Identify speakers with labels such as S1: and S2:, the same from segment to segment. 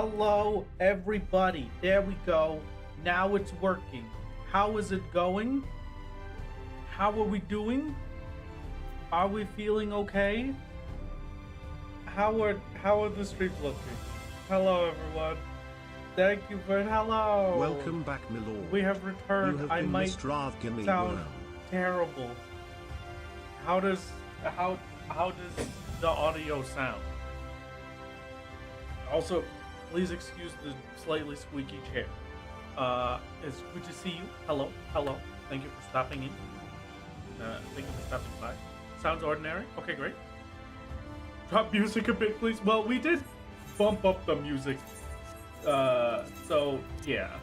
S1: Hello, everybody. There we go. Now it's working. How is it going? How are we doing? Are we feeling okay? How are the streams looking? Hello, everyone. Thank you for hello.
S2: Welcome back, my lord.
S1: We have returned.
S2: You have
S1: I
S2: been
S1: might
S2: missed rather gimme
S1: sound
S2: well.
S1: terrible. How does the audio sound? Also, please excuse the slightly squeaky chair. It's good to see you. Hello. Thank you for stopping in. Thank you for stopping by. Sounds ordinary. Okay, great. Drop music a bit, please. Well, we did bump up the music. So yeah.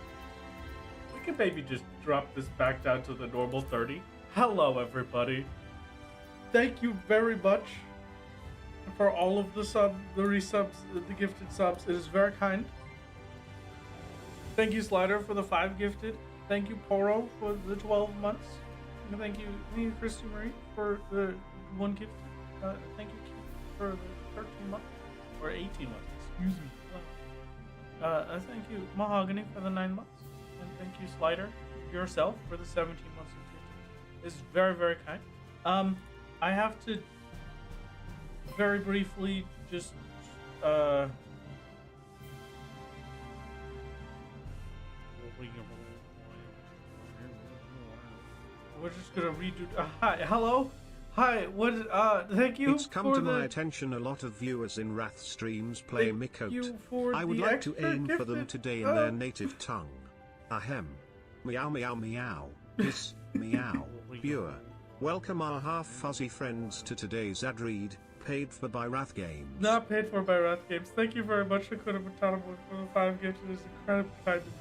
S1: We can maybe just drop this back down to the normal 30. Hello, everybody. Thank you very much for all of the resubs, the gifted subs. It is very kind. Thank you, Slider, for the 5 gifted. Thank you, Poro, for the 12 months. And thank you, Christy Marie, for the 1 gifted. Thank you, Keith, for the 13 months, or 18 months, excuse me. Thank you, Mahogany, for the 9 months. And thank you, Slider, yourself, for the 17 months of gifted. It's very, very kind. I have to very briefly just we're just gonna redo hi, hello, hi, what thank you.
S2: It's come to my attention a lot of viewers in Wrath streams play Mikote. I would like to aim for them today in their native tongue. Ahem. Meow meow meow. This meow. Viewer. Welcome our half-fuzzy friends to today's ad read, paid for by Wrath Games. Not paid for by Wrath Games. Thank you very much, Lakota Matana, for the 5 gifts. It is incredibly kind of you.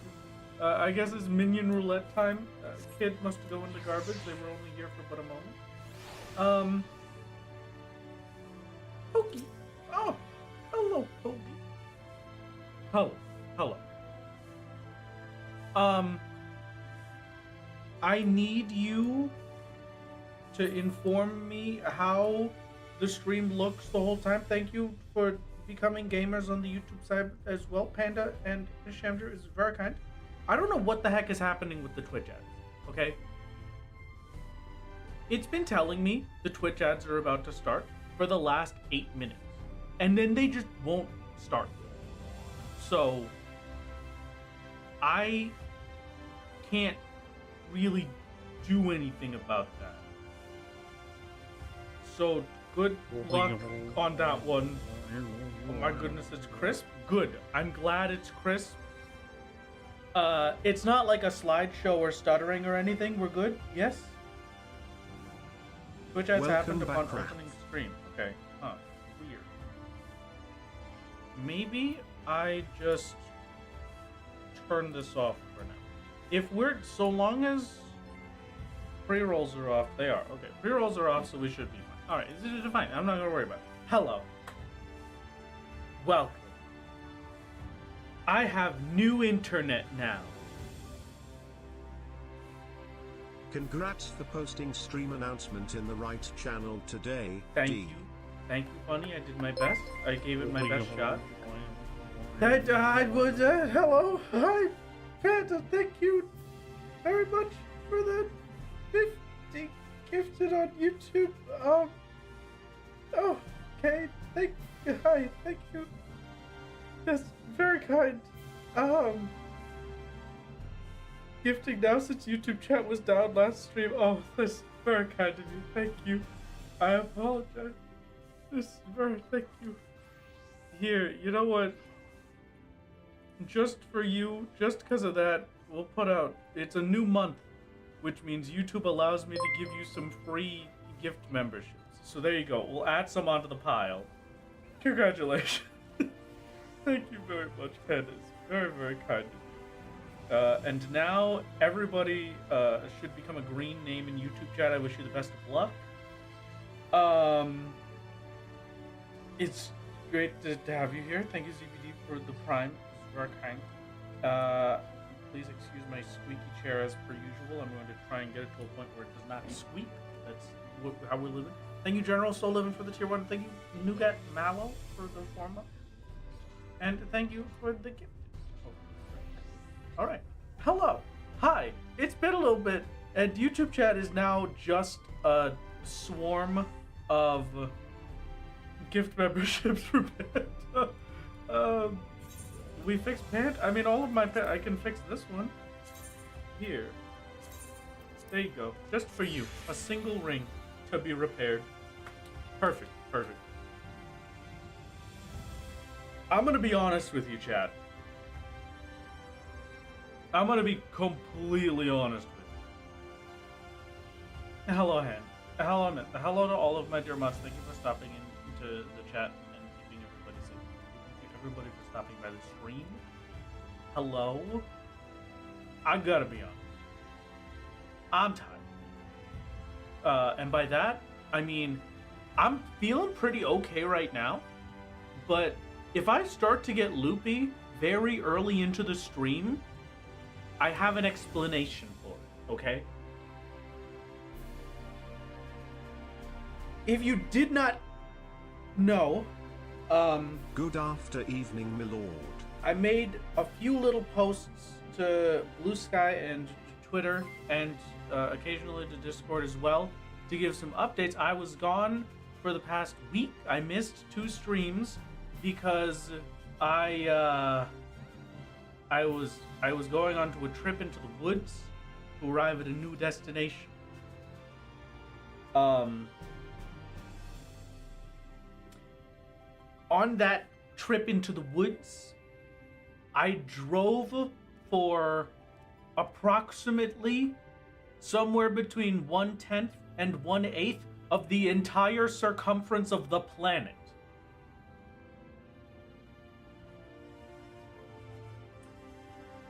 S2: I guess it's minion roulette time. Kid must go in the garbage. They were only here for but a moment. Pokey. Oh, hello, Pokey. Hello. I need you to inform me how the stream looks the whole time. Thank you for becoming gamers on the YouTube side as well. Panda and Shamdra is very kind. I don't know what the heck is happening with the Twitch ads, okay? It's been telling me the Twitch ads are about to start for the last 8 minutes, and then they just won't start. So I can't really do anything about that. So good luck on that one. Oh my goodness, it's crisp. Good. I'm glad it's crisp. It's not like a slideshow or stuttering or anything. We're good. Yes. Which has happened upon opening stream. Okay. Huh. Weird. Maybe I just turn this off for now. If we're so long as pre-rolls are off, they are. Okay. Pre-rolls are off, so we should be fine. Alright, this is fine. I'm not gonna worry about it. Hello. Welcome. I have new internet now. Congrats for posting stream announcement in the right channel today.
S1: Thank you. Thank you, Bunny. I did my best. I gave it my best shot. Hello. Hi, Panda. Thank you very much for the 50 gifted on YouTube. Okay. Thank you. Yes, very kind. Gifting now since YouTube chat was down last stream. Oh, this is very kind of you. Thank you. I apologize. This is very thank you. Here, you know what? Just for you, just because of that, we'll put out, it's a new month, which means YouTube allows me to give you some free gift memberships. So there you go. We'll add some onto the pile. Congratulations. Thank you very much, Candace. Very, very kind of you. And now everybody should become a green name in YouTube chat. I wish you the best of luck. It's great to have you here. Thank you, ZBD, for the prime. It's very kind. Please excuse my squeaky chair as per usual. I'm going to try and get it to a point where it does not squeak. That's how we're living. Thank you, General Soul Living, for the tier 1. Thank you, Nougat Mallow, for the 4 months. And thank you for the gift. All right. Hello. Hi. It's been a little bit, and YouTube chat is now just a swarm of gift memberships for Panda. We fixed Panda. I mean, all of my I can fix this one. Here. There you go. Just for you. A single ring to be repaired. Perfect. Perfect. I'm gonna be honest with you, chat. I'm gonna be completely honest with you. Hello, Han. Hello to all of my dear mods. Thank you for stopping into the chat and keeping everybody safe. Thank you everybody for stopping by the stream. Hello. I gotta be honest. I'm tired. And by that, I mean, I'm feeling pretty okay right now. But if I start to get loopy very early into the stream, I have an explanation for it, okay? If you did not know,
S2: Good after evening, my lord.
S1: I made a few little posts to Blue Sky and Twitter and occasionally to Discord as well to give some updates. I was gone for the past week. I missed 2 streams because I was going on to a trip into the woods to arrive at a new destination. On that trip into the woods, I drove for approximately somewhere between 1/10 and 1/8 of the entire circumference of the planet.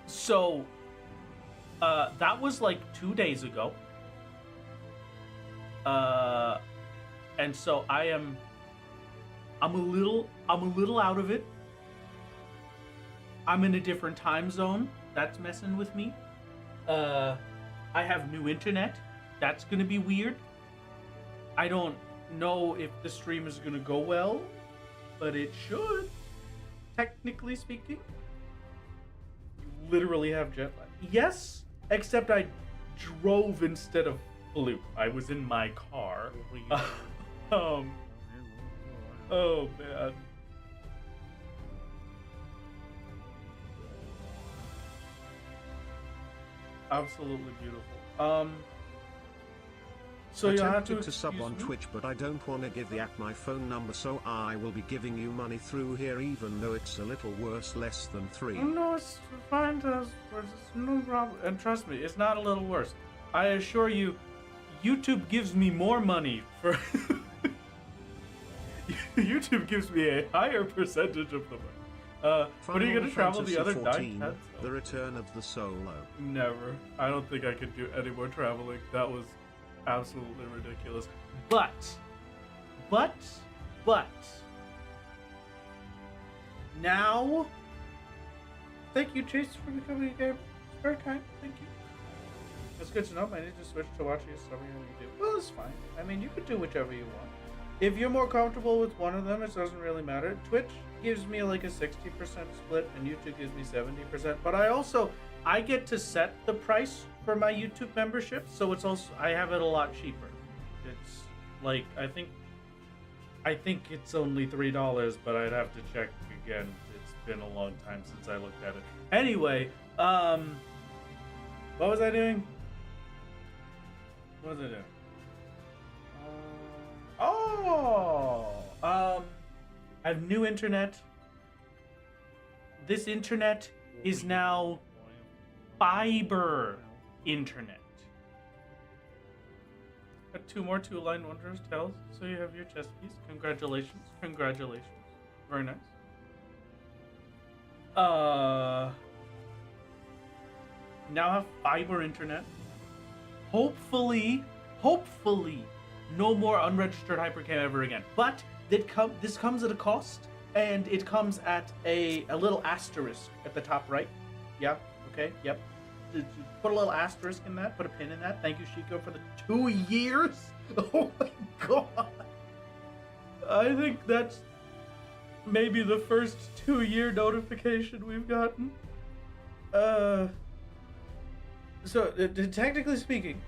S1: So, that was like 2 days ago. And so I'm a little out of it. I'm in a different time zone. That's messing with me. I have new internet. That's gonna be weird. I don't know if the stream is gonna go well, but it should, technically speaking. You literally have jet lag. Yes, except I drove instead of flew. I was in my car. Oh man. Absolutely beautiful. So you have
S2: to sub on Twitch, but I don't want to give the app my phone number, so I will be giving you money through here, even though it's a little worse, less than 3.
S1: No, it's fine. It's no problem. And trust me, it's not a little worse. I assure you, YouTube gives me more money for. YouTube gives me a higher percentage of the money. When are you gonna travel the other 9 10?
S2: The Return of the Solo.
S1: Never. I don't think I could do any more traveling. That was absolutely ridiculous. But now, thank you, Chase, for becoming a gamer. It's very kind. Thank you. It's good to know. I need to switch to watching something on YouTube. Well, it's fine. I mean, you could do whichever you want. If you're more comfortable with one of them, it doesn't really matter. Twitch gives me like a 60% split, and YouTube gives me 70%. But I get to set the price for my YouTube membership, so it's also, I have it a lot cheaper. It's like, I think it's only $3, but I'd have to check again. It's been a long time since I looked at it. Anyway, what was I doing? What was I doing? I have new internet. This internet is now fiber internet. Got 2 more 2-line wonders tells, so you have your chess piece. Congratulations. Congratulations. Very nice. Now have fiber internet. Hopefully, no more unregistered hypercam ever again. But this comes at a cost, and it comes at a little asterisk at the top right. Yeah, okay, yep. Put a little asterisk in that, put a pin in that. Thank you, Shiko, for the 2 years. Oh my god. I think that's maybe the first 2-year notification we've gotten. So, technically speaking,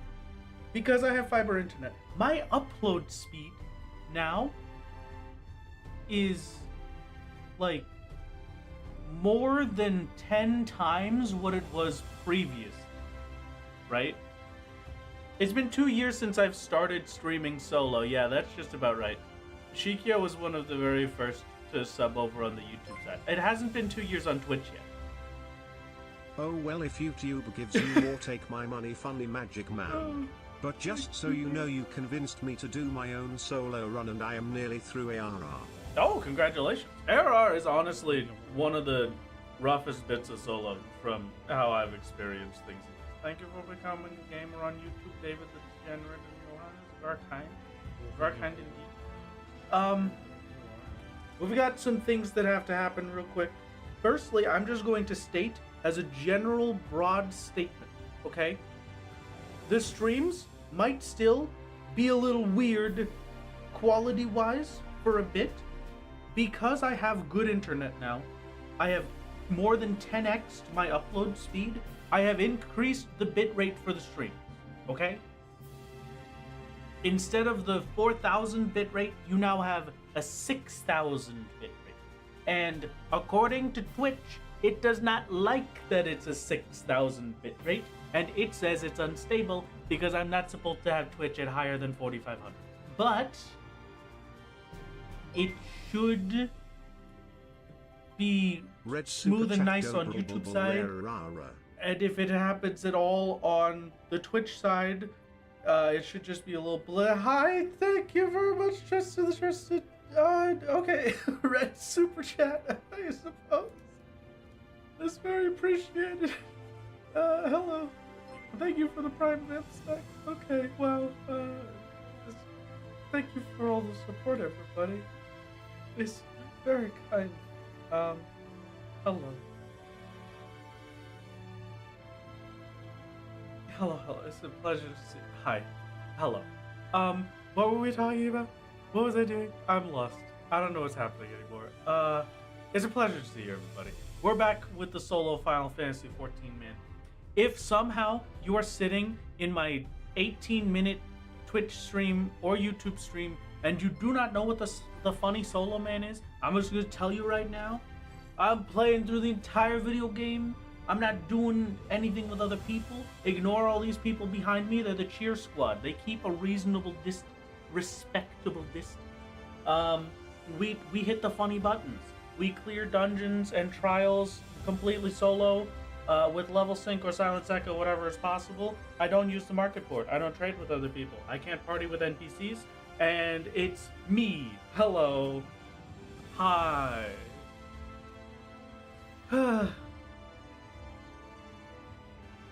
S1: because I have fiber internet, my upload speed now is like more than 10 times what it was previous, right? It's been 2 years since I've started streaming solo. Yeah, that's just about right. Shikia was one of the very first to sub over on the YouTube side. It hasn't been 2 years on Twitch yet.
S2: Oh well, if YouTube gives you more, take my money, funny magic man. But just so you know, you convinced me to do my own solo run and I am nearly through ARR.
S1: Oh, congratulations. ARR is honestly one of the roughest bits of solo from how I've experienced things. Thank you for becoming a gamer on YouTube, David the Degenerate and Johannes Garkind. Garkind indeed. We've got some things that have to happen real quick. Firstly, I'm just going to state as a general broad statement, okay? The streams might still be a little weird quality-wise for a bit. Because I have good internet now, I have more than 10x'd my upload speed. I have increased the bitrate for the stream, okay? Instead of the 4,000 bitrate, you now have a 6,000 bitrate. And according to Twitch, it does not like that it's a 6,000 bitrate, and it says it's unstable because I'm not supposed to have Twitch at higher than 4,500. But it should be smooth and nice on YouTube side. And if it happens at all on the Twitch side, it should just be a little hi, thank you very much, trusted. Okay, red super chat, I suppose. That's very appreciated. Hello. Thank you for the Prime Vamp stack. Okay, well, thank you for all the support, everybody. It's very kind. Hello. Hello. It's a pleasure to see. Hi. Hello. What were we talking about? What was I doing? I'm lost. I don't know what's happening anymore. It's a pleasure to see you, everybody. We're back with the solo Final Fantasy 14, man. If somehow you are sitting in my 18-minute Twitch stream or YouTube stream and you do not know what the funny solo man is, I'm just going to tell you right now. I'm playing through the entire video game. I'm not doing anything with other people. Ignore all these people behind me. They're the cheer squad. They keep a reasonable distance, respectable distance. We hit the funny buttons. We clear dungeons and trials completely solo with level sync or silence echo, whatever is possible. I don't use the market board. I don't trade with other people. I can't party with NPCs. And it's me. Hello. Hi.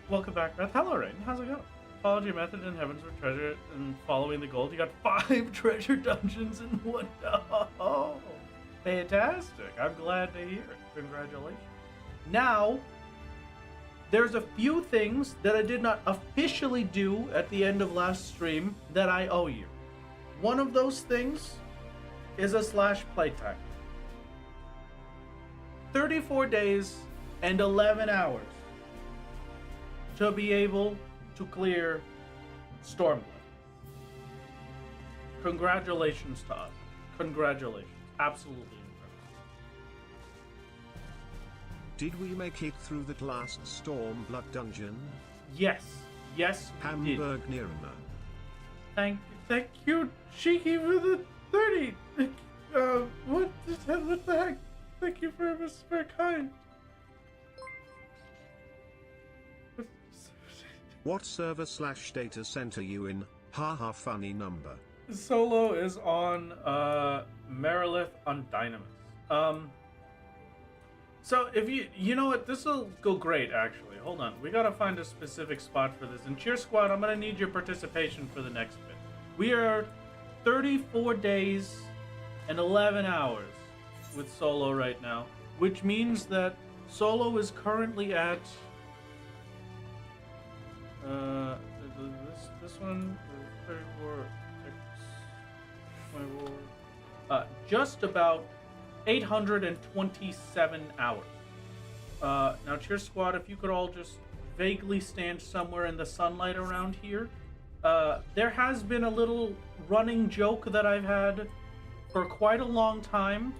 S1: Welcome back, Beth. Hello, Rain. How's it going? Followed your method in Heavens for treasure and following the gold. You got 5 treasure dungeons in one. Oh, fantastic. I'm glad to hear it. Congratulations. Now, there's a few things that I did not officially do at the end of last stream that I owe you. One of those things is a slash playtime. 34 days and 11 hours to be able to clear Stormblood. Congratulations to us. Congratulations. Absolutely incredible.
S2: Did we make it through that last Stormblood dungeon?
S1: Yes. Yes, we did.
S2: Hamburg Nirma.
S1: Thank you, Cheeky, for the 30. What the heck? Thank you very much, very kind.
S2: What server/data center you in? Haha, funny number.
S1: Solo is on Merilith on Dynamis. So if you know what, this will go great actually. Hold on, we gotta find a specific spot for this. And Cheer Squad, I'm gonna need your participation for the next bit. We are 34 days and 11 hours with Solo right now, which means that Solo is currently at this one 34 just about 827 hours. Now, Cheer Squad, if you could all just vaguely stand somewhere in the sunlight around here. There has been a little running joke that I've had for quite a long time.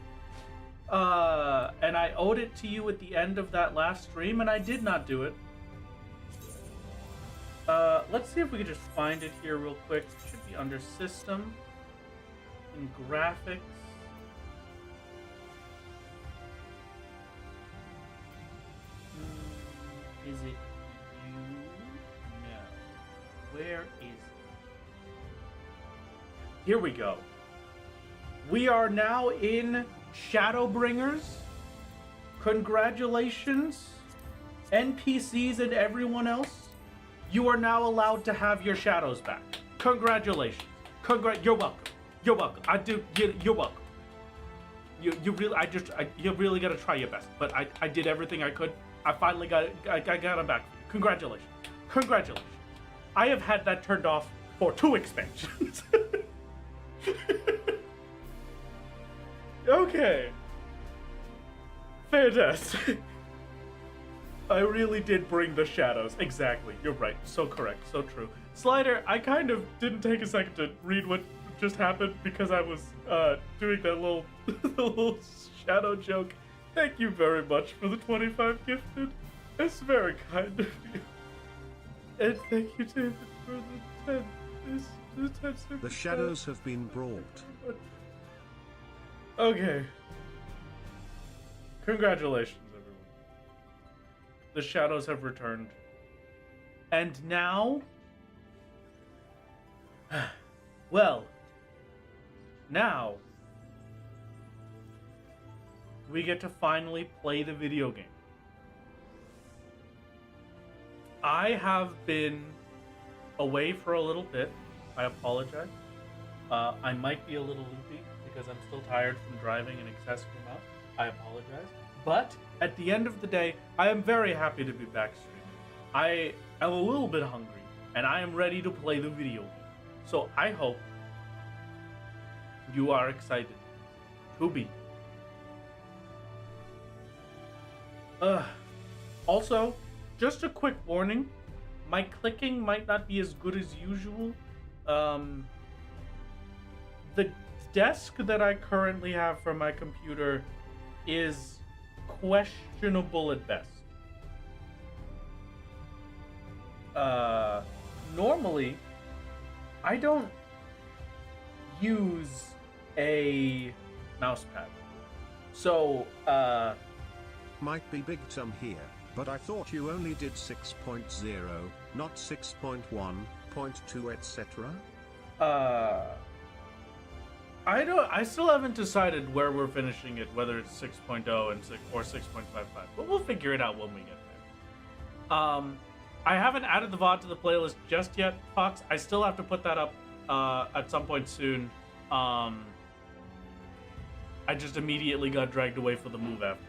S1: And I owed it to you at the end of that last stream, and I did not do it. Let's see if we can just find it here real quick. It should be under System, in Graphics. Is it you? No. Where is it? Here we go. We are now in Shadowbringers. Congratulations, NPCs and everyone else. You are now allowed to have your shadows back. Congratulations. You're welcome. You're welcome. You're welcome. You really gotta try your best. But I did everything I could. I finally got them back. Congratulations. Congratulations. I have had that turned off for 2 expansions. Okay. Fantastic. I really did bring the shadows. Exactly. You're right. So correct. So true. Slider, I kind of didn't take a second to read what just happened because I was doing that little shadow joke. Thank you very much for the 25 gifted. It's very kind of you. And thank you, David, for the 10.
S2: The shadows have been brought.
S1: Okay. Congratulations, everyone. The shadows have returned. And now... well... now... we get to finally play the video game. I have been away for a little bit. I apologize. I might be a little loopy because I'm still tired from driving an excessive amount. I apologize. But at the end of the day, I am very happy to be back streaming. I am a little bit hungry, and I am ready to play the video game. So I hope you are excited to be. Also, just a quick warning, my clicking might not be as good as usual. The desk that I currently have for my computer is questionable at best. Normally, I don't use a mouse pad. So,
S2: might be big Tom here, but I thought you only did 6.0, not 6.1, 0.2, etc.
S1: I still haven't decided where we're finishing it, whether it's 6.0 and 6 or 6.55, but we'll figure it out when we get there. I haven't added the VOD to the playlist just yet, Fox. I still have to put that up at some point soon. I just immediately got dragged away for the move after.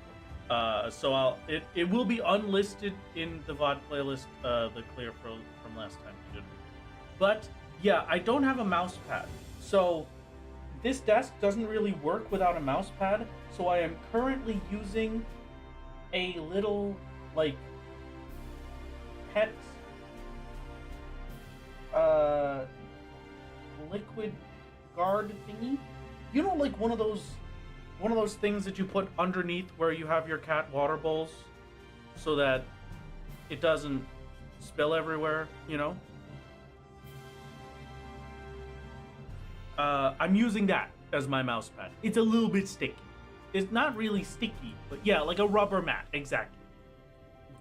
S1: So it will be unlisted in the VOD playlist, the clear from last time you did. But yeah, I don't have a mouse pad, so this desk doesn't really work without a mouse pad. So I am currently using a little like pet liquid guard thingy. You know, like one of those things that you put underneath where you have your cat water bowls so that it doesn't spill everywhere, you know? I'm using that as my mouse pad. It's a little bit sticky. It's not really sticky, but yeah, like a rubber mat, exactly.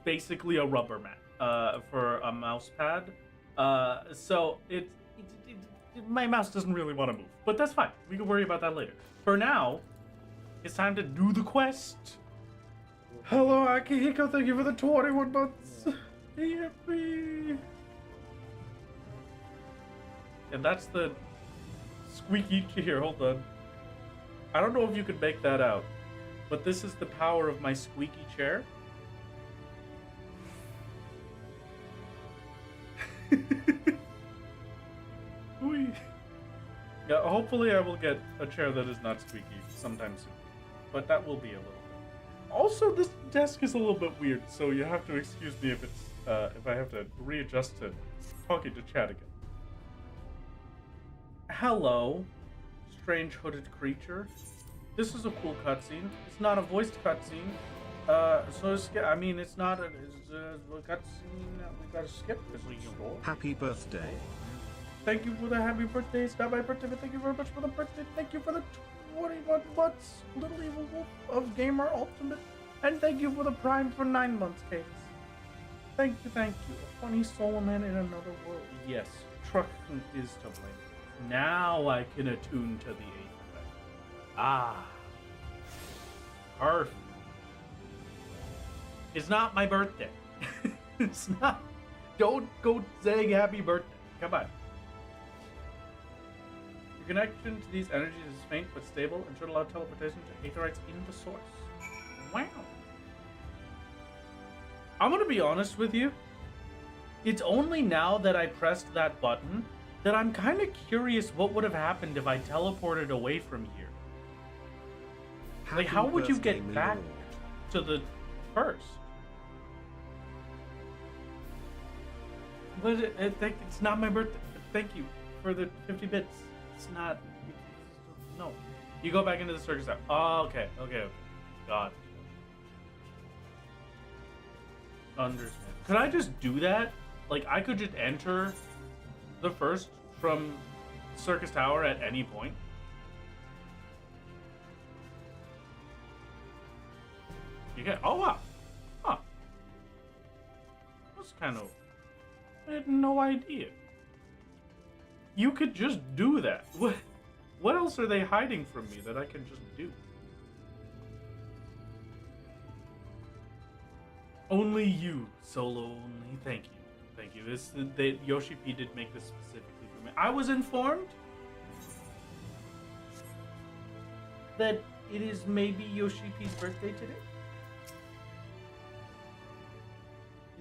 S1: Basically a rubber mat for a mouse pad. So my mouse doesn't really want to move, but that's fine. We can worry about that later. For now, it's time to do the quest. Hello, Akihiko. Thank you for the 21 months. Yippee. And that's the squeaky chair. Hold on. I don't know if you could make that out, but this is the power of my squeaky chair. Yeah, hopefully I will get a chair that is not squeaky sometime soon. but that will be a little bit. Also, this desk is a little bit weird, so you have to excuse me if it's if I have to readjust to talking to chat again. Hello, strange hooded creature. This is a cool cutscene. It's not a voiced cutscene. So I mean, it's not a cutscene that we gotta skip.
S2: Happy birthday.
S1: Thank you for the happy birthday. It's not my birthday, but thank you very much for the birthday. Thank you for the 21 months, Little Evil Wolf of Gamer Ultimate. And thank you for the Prime for 9 months, Case. Thank you, thank you. A funny soul man in another world. Yes, Trucken is to blame. Now I can attune to the 8th effect. Ah. Perfect. It's not my birthday. It's not. Don't go saying happy birthday. Come on. Your connection to these energies is faint but stable and should allow teleportation to aetherites in the source. Wow. I'm gonna be honest with you. It's only now that I pressed that button that I'm kind of curious what would have happened if I teleported away from here. Like, how would you get back to the first? But it's not my birthday. Thank you for the 50 bits. It's not. No. You go back into the circus app. Oh, okay. God. Understand. Could I just do that? Like, I could just enter the first from Circus Tower at any point? You can. Oh, wow. Huh. That's kind of. I had no idea. You could just do that. What else are they hiding from me that I can just do? Only you, Solo only. Thank you. Thank you. Yoshi P did make this specifically for me. I was informed that it is maybe Yoshi P's birthday today.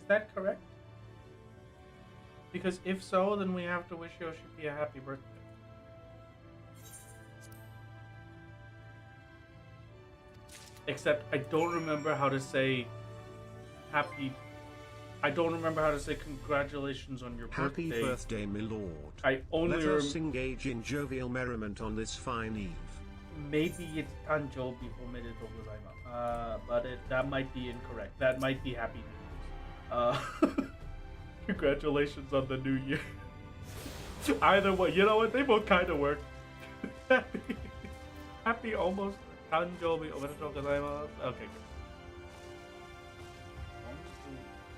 S1: Is that correct? Because if so, then we have to wish Yoshi P a happy birthday. Except I don't remember how to say happy. I don't remember how to say congratulations on your birthday.
S2: Happy birthday, my lord.
S1: I only
S2: Let us engage in jovial merriment on this fine eve.
S1: Maybe it's Tanjobi omedetou gozaimasu. But that might be incorrect. That might be Happy New Year's. Congratulations on the new year. Either way, you know what? They both kind of work. Happy almost Tanjobi omedetou gozaimasu. Okay,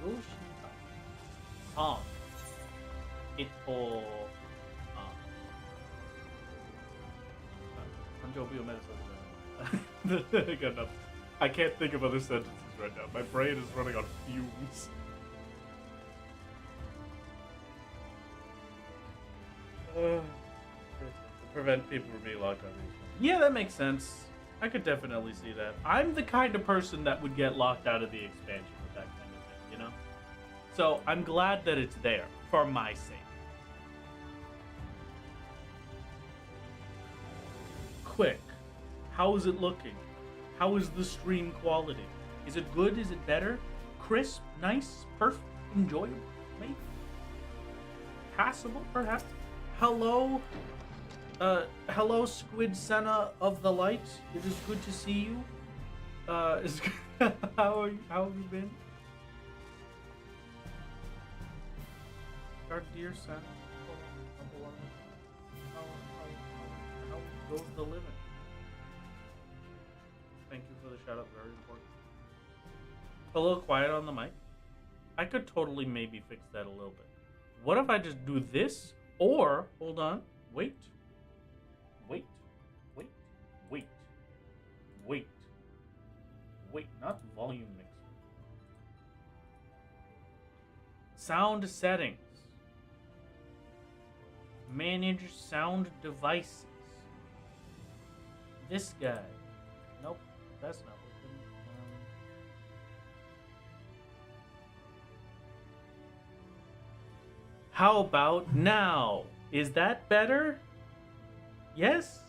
S1: good. Song. Tanjobi omedetou. Good enough. I can't think of other sentences right now. My brain is running on fumes. To prevent people from being locked on these. Yeah, that makes sense. I could definitely see that. I'm the kind of person that would get locked out of the expansion with that kind of thing, you know? So I'm glad that it's there, for my sake. Quick, how is it looking? How is the stream quality? Is it good? Is it better? Crisp? Nice? Perfect? Enjoyable? Maybe? Passable, perhaps? Hello? Hello, Squid Senna of the Light. It is good to see you. How have you been? Our dear Senna. How goes the living? Thank you for the shout out, very important. A little quiet on the mic. I could totally maybe fix that a little bit. What if I just do this? Or, hold on, wait, not volume mixer. Sound settings. Manage sound devices. This guy. Nope, that's not working. How about now? Is that better? Yes?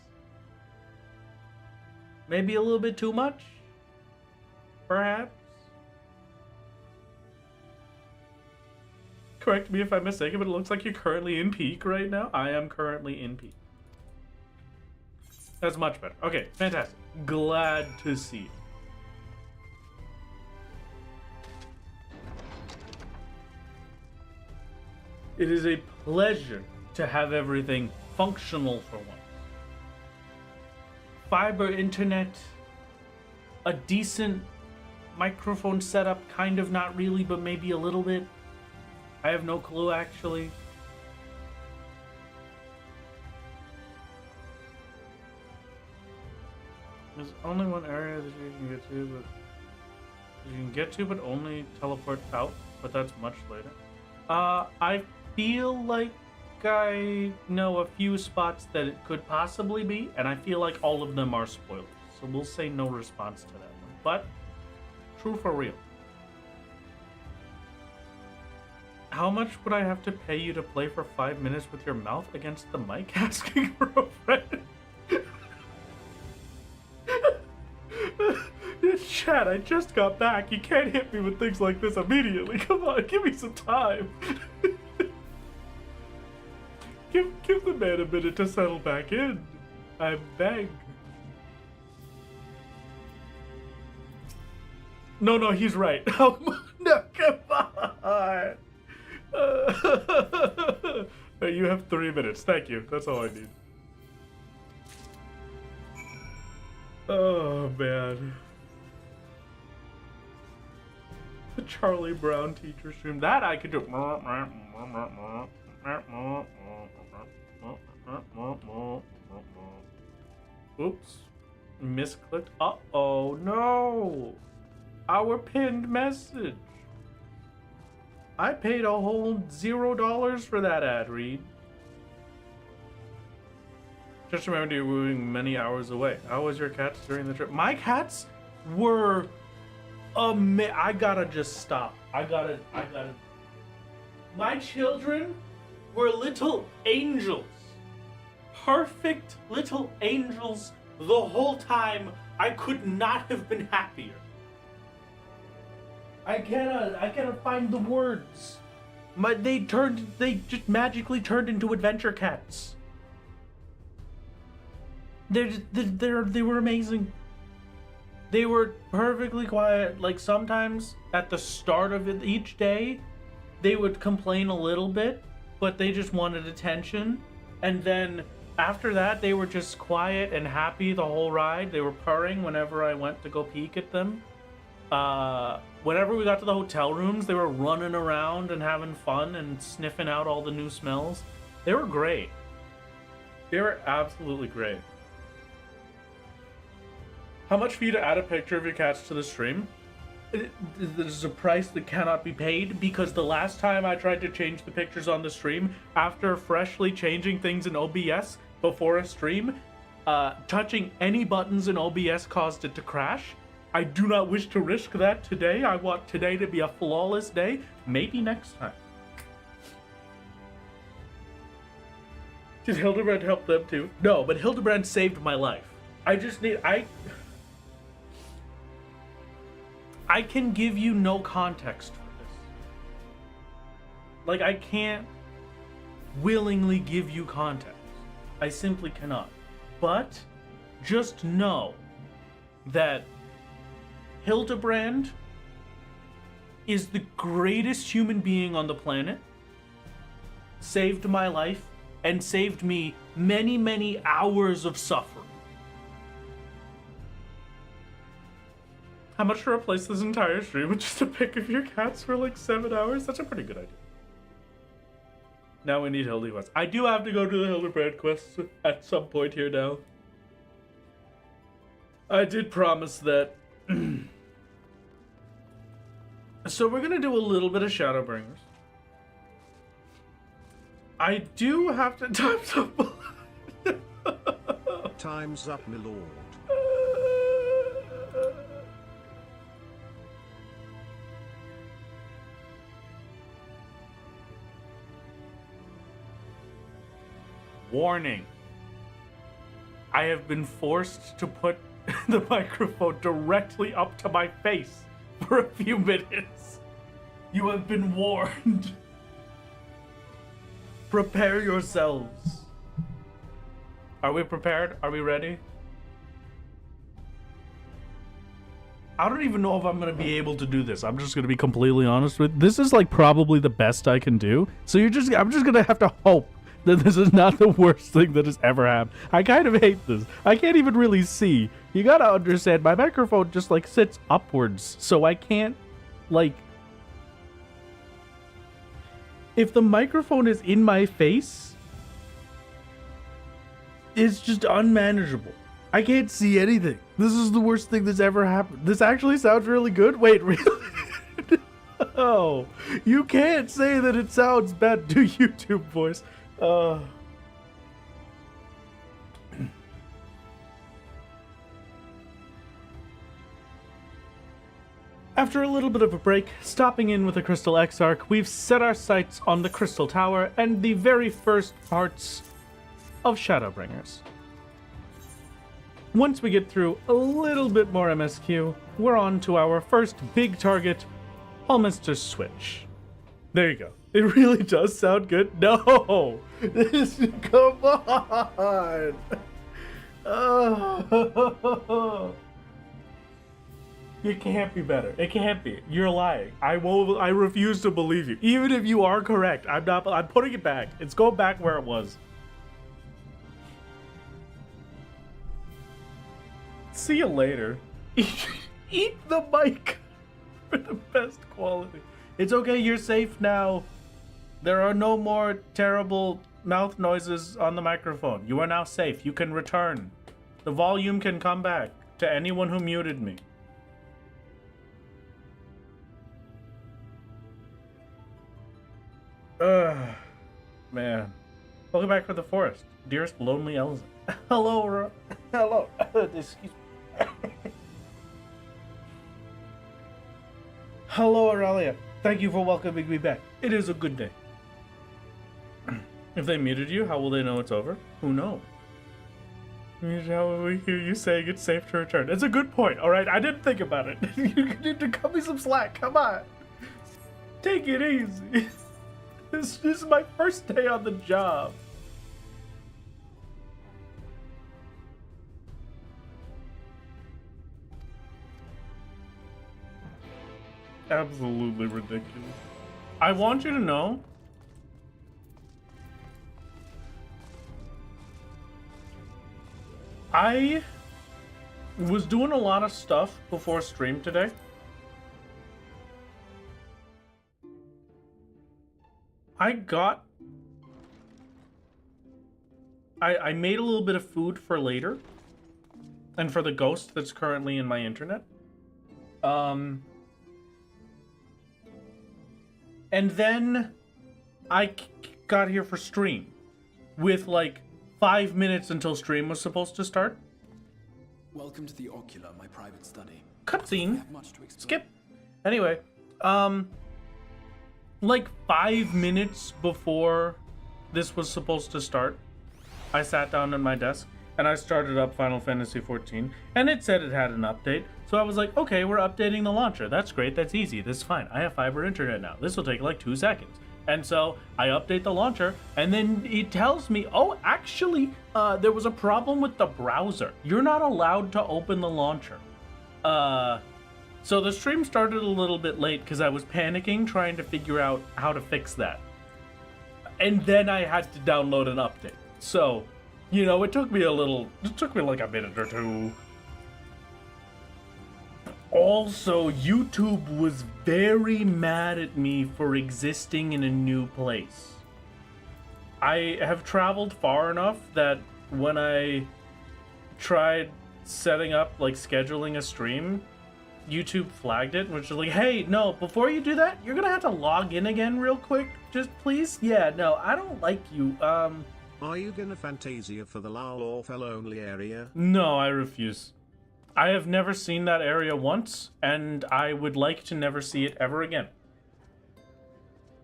S1: Maybe a little bit too much? Perhaps? Correct me if I'm mistaken, but it looks like you're currently in peak right now. I am currently in peak. That's much better. Okay, fantastic. Glad to see it. It is a pleasure to have everything functional for once. Fiber internet, a decent microphone setup, kind of, not really, but maybe a little bit. I have no clue, actually. There's only one area that you can get to, but only teleport out, but that's much later. I feel like I know a few spots that it could possibly be, and I feel like all of them are spoilers. So we'll say no response to that one. But true for real. How much would I have to pay you to play for 5 minutes with your mouth against the mic? Asking for a friend. Chat, I just got back. You can't hit me with things like this immediately. Come on, give me some time. Give the man a minute to settle back in. I beg. No, he's right. No, come on. You have 3 minutes. Thank you. That's all I need. Oh, man. The Charlie Brown teacher stream. That I could do. Oops. Misclicked. Uh-oh, no. Our pinned message. I paid a whole $0 for that ad read. Just remember you're moving many hours away. How was your cats during the trip? My cats were I gotta just stop. I gotta. My children were little angels. Perfect little angels the whole time. I could not have been happier. I cannot find the words. They just magically turned into adventure cats. They were amazing. They were perfectly quiet. Like, sometimes at the start of it, each day, they would complain a little bit, but they just wanted attention. And then after that, they were just quiet and happy the whole ride. They were purring whenever I went to go peek at them. Whenever we got to the hotel rooms, they were running around and having fun and sniffing out all the new smells. They were great. They were absolutely great. How much for you to add a picture of your cats to the stream? There's a price that cannot be paid, because the last time I tried to change the pictures on the stream, after freshly changing things in OBS before a stream, touching any buttons in OBS caused it to crash. I do not wish to risk that today. I want today to be a flawless day. Maybe next time. Did Hildebrand help them too? No, but Hildebrand saved my life. I can give you no context for this. Like, I can't willingly give you context. I simply cannot. But just know that Hildebrand is the greatest human being on the planet, saved my life, and saved me many, many hours of suffering. How much to replace this entire stream with just a pic of your cats for like 7 hours? That's a pretty good idea. Now we need Hildy Quest. I do have to go to the Hildebrand quest at some point here now. I did promise that. So we're gonna do a little bit of Shadowbringers. I do have to. Time's up.
S2: Time's up, my lord.
S1: Warning. I have been forced to put the microphone directly up to my face for a few minutes. You have been warned. Prepare yourselves. Are we prepared? Are we ready? I don't even know if I'm going to be able to do this. I'm just going to be completely honest with you. This is like probably the best I can do. So I'm just going to have to hope that this is not the worst thing that has ever happened. I kind of hate this. I can't even really see. You got to understand, my microphone just like sits upwards. So I can't like... If the microphone is in my face, it's just unmanageable. I can't see anything. This is the worst thing that's ever happened. This actually sounds really good. Wait, really? Oh, you can't say that it sounds bad to YouTube voice. After a little bit of a break, stopping in with the Crystal Exarch, we've set our sights on the Crystal Tower and the very first parts of Shadowbringers. Once we get through a little bit more MSQ, we're on to our first big target, Hallminster's Switch. There you go. It really does sound good. No! Come on! It can't be better. It can't be. You're lying. I refuse to believe you. Even if you are correct, I'm putting it back. It's going back where it was. See you later. Eat the mic for the best quality. It's okay, you're safe now. There are no more terrible mouth noises on the microphone. You are now safe. You can return. The volume can come back to anyone who muted me. Man. Welcome back to the forest. Dearest lonely Elza. Hello, hello. Excuse me. Hello, Aurelia. Thank you for welcoming me back. It is a good day. If they muted you, how will they know it's over? Who knows? How will we hear you saying it's safe to return? It's a good point, alright? I didn't think about it. You need to cut me some slack. Come on. Take it easy. This is my first day on the job. Absolutely ridiculous. I want you to know I was doing a lot of stuff before stream today. I made a little bit of food for later and for the ghost that's currently in my internet. And then I got here for stream with like 5 minutes until stream was supposed to start.
S3: Welcome to the Ocular, my private study.
S1: Cutscene. Skip. Anyway, like 5 minutes before this was supposed to start, I sat down at my desk and I started up Final Fantasy XIV, and it said it had an update. So I was like, okay, we're updating the launcher. That's great. That's easy. This is fine. I have fiber internet now. This will take like 2 seconds. And so I update the launcher, and then it tells me, oh, actually, there was a problem with the browser. You're not allowed to open the launcher. So the stream started a little bit late because I was panicking trying to figure out how to fix that. And then I had to download an update. So, you know, it took me like a minute or two. Also, YouTube was very mad at me for existing in a new place. I have traveled far enough that when I tried setting up, like, scheduling a stream, YouTube flagged it, which is like, hey, no, before you do that, you're gonna have to log in again real quick. Just please? Yeah, no, I don't like you.
S2: Are you gonna Fantasia for the LOL only area?
S1: No, I refuse. I have never seen that area once, and I would like to never see it ever again.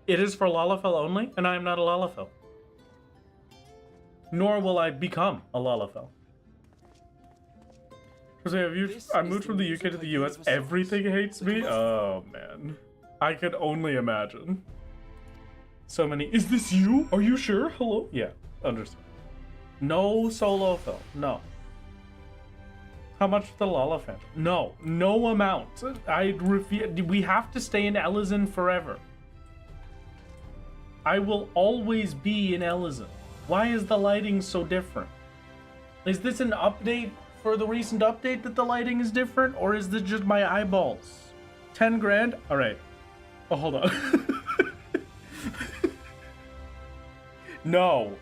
S1: It is for Lalafell only, and I am not a Lalafell. Nor will I become a Lalafell. Because I moved from the UK to the US, everything hates me? Oh, man. I could only imagine. So many. Is this you? Are you sure? Hello? Yeah, understand. No solo film. No. How much for the Lala Phantom? No. No amount. I refuse. We have to stay in Ellison forever. I will always be in Ellison. Why is the lighting so different? Is this an update for the recent update that the lighting is different? Or is this just my eyeballs? 10 grand? Alright. Oh, hold on. No.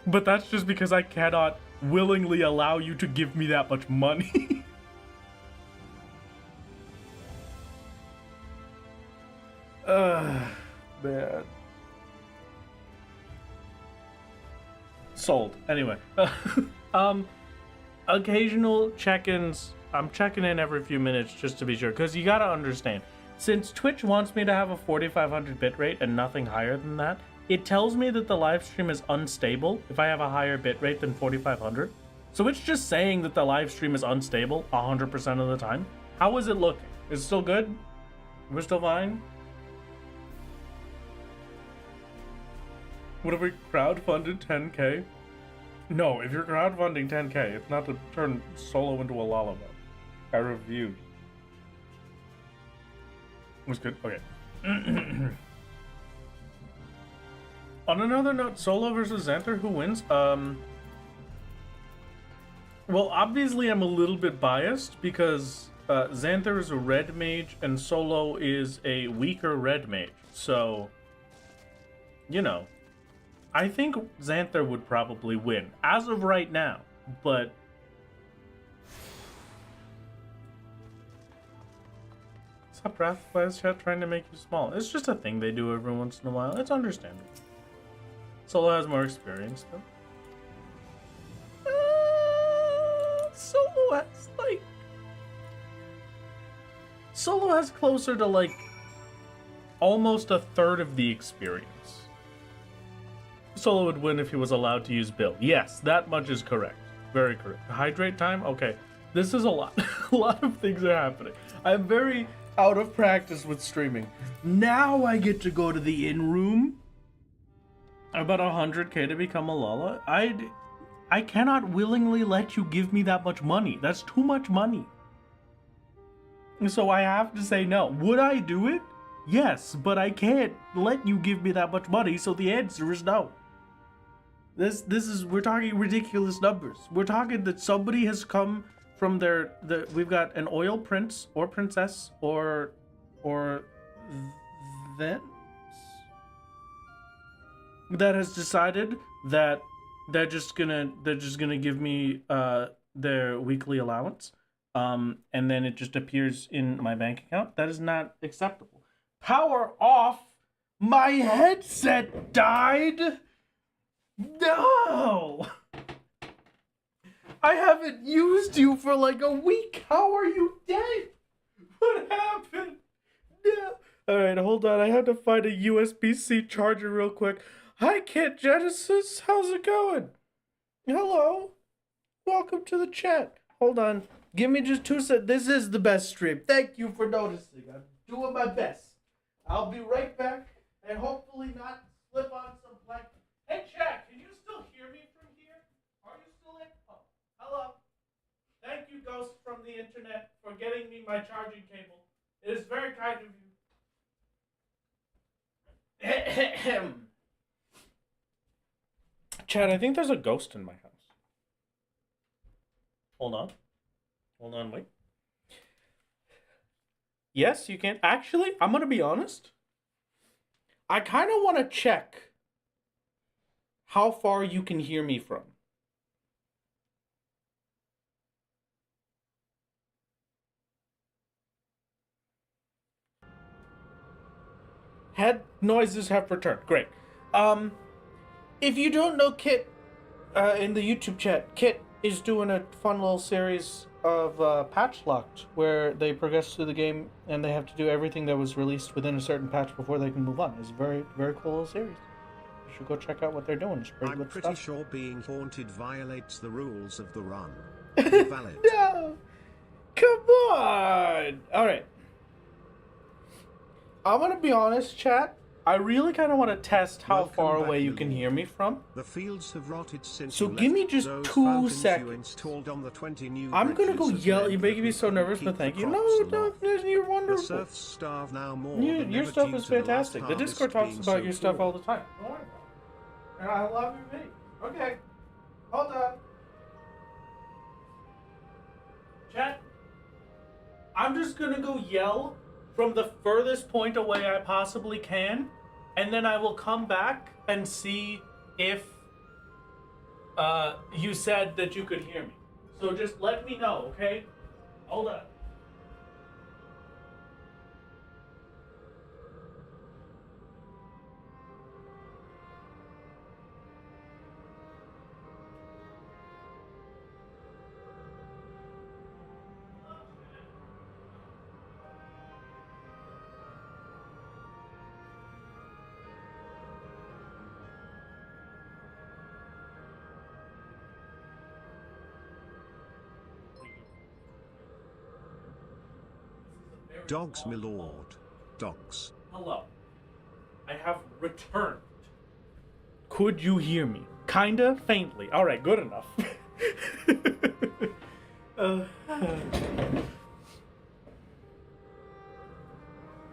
S1: But that's just because I cannot willingly allow you to give me that much money. Man. Sold. Anyway. Occasional check-ins. I'm checking in every few minutes just to be sure, because you gotta understand, since Twitch wants me to have a 4500 bitrate and nothing higher than that, it tells me that the live stream is unstable if I have a higher bitrate than 4500. So it's just saying that the live stream is unstable 100% of the time. How is it looking? Is it still good? We're still fine? What if we crowdfunded 10k? No, if you're crowdfunding 10k, it's not to turn solo into a lullaby. I reviewed. It was good. Okay. On another note, Solo versus Xanther, who wins? Well, obviously I'm a little bit biased because Xanther is a red mage and Solo is a weaker red mage. So, you know, I think Xanther would probably win as of right now, but stop Wrathfly's chat trying to make you small. It's just a thing they do every once in a while. It's understandable. Solo has more experience, though. Solo has closer to, like, almost a third of the experience. Solo would win if he was allowed to use Bill. Yes, that much is correct. Very correct. Hydrate time? Okay. This is a lot. A lot of things are happening. I'm very out of practice with streaming. Now I get to go to the in-room. About 100k to become a Lala. I cannot willingly let you give me that much money. That's too much money. So I have to say no. Would I do it? Yes, but I can't let you give me that much money, so the answer is no. We're talking ridiculous numbers. We're talking that somebody has come from we've got an oil prince or princess or then that has decided that they're just gonna give me their weekly allowance, and then it just appears in my bank account. That is not acceptable. Power off! My headset died! No! I haven't used you for like a week. How are you dead? What happened? No. Alright, hold on. I have to find a USB-C charger real quick. Hi, Kit Genesis. How's it going? Hello. Welcome to the chat. Hold on. Give me just 2 seconds. This is the best stream. Thank you for noticing. I'm doing my best. I'll be right back and hopefully not slip on some plank. Hey, chat. Can you still hear me from here? Are you still in? Oh, hello. Thank you, Ghost from the internet, for getting me my charging cable. It is very kind of you. Chad, I think there's a ghost in my house. Hold on. Hold on, wait. Yes, you can. Actually, I'm going to be honest. I kind of want to check how far you can hear me from. Head noises have returned. Great. If you don't know Kit, in the YouTube chat, Kit is doing a fun little series of Patch Locked, where they progress through the game and they have to do everything that was released within a certain patch before they can move on. It's a very, very cool little series. You should go check out what they're doing. It's pretty good stuff.
S2: I'm pretty sure being haunted violates the rules of the run. Valid.
S1: No! Come on! Alright. I'm gonna be honest, chat. I really kind of want to test how far away you can hear me from.
S2: The fields have rotted since
S1: so give me just 2 seconds.
S2: On the 20 new
S1: I'm gonna go yell. You're making me so nervous, but thank you. No, you're wonderful.
S2: The serfs starve now more
S1: your stuff is fantastic. The Discord talks about your stuff all the time. Don't worry about it. And I love your video. Okay. Hold on. Chat. I'm just gonna go yell from the furthest point away I possibly can, and then I will come back and see if you said that you could hear me. So just let me know, okay? Hold on.
S2: Dogs, my lord. Dogs.
S1: Hello. I have returned. Could you hear me? Kinda faintly. Alright, good enough.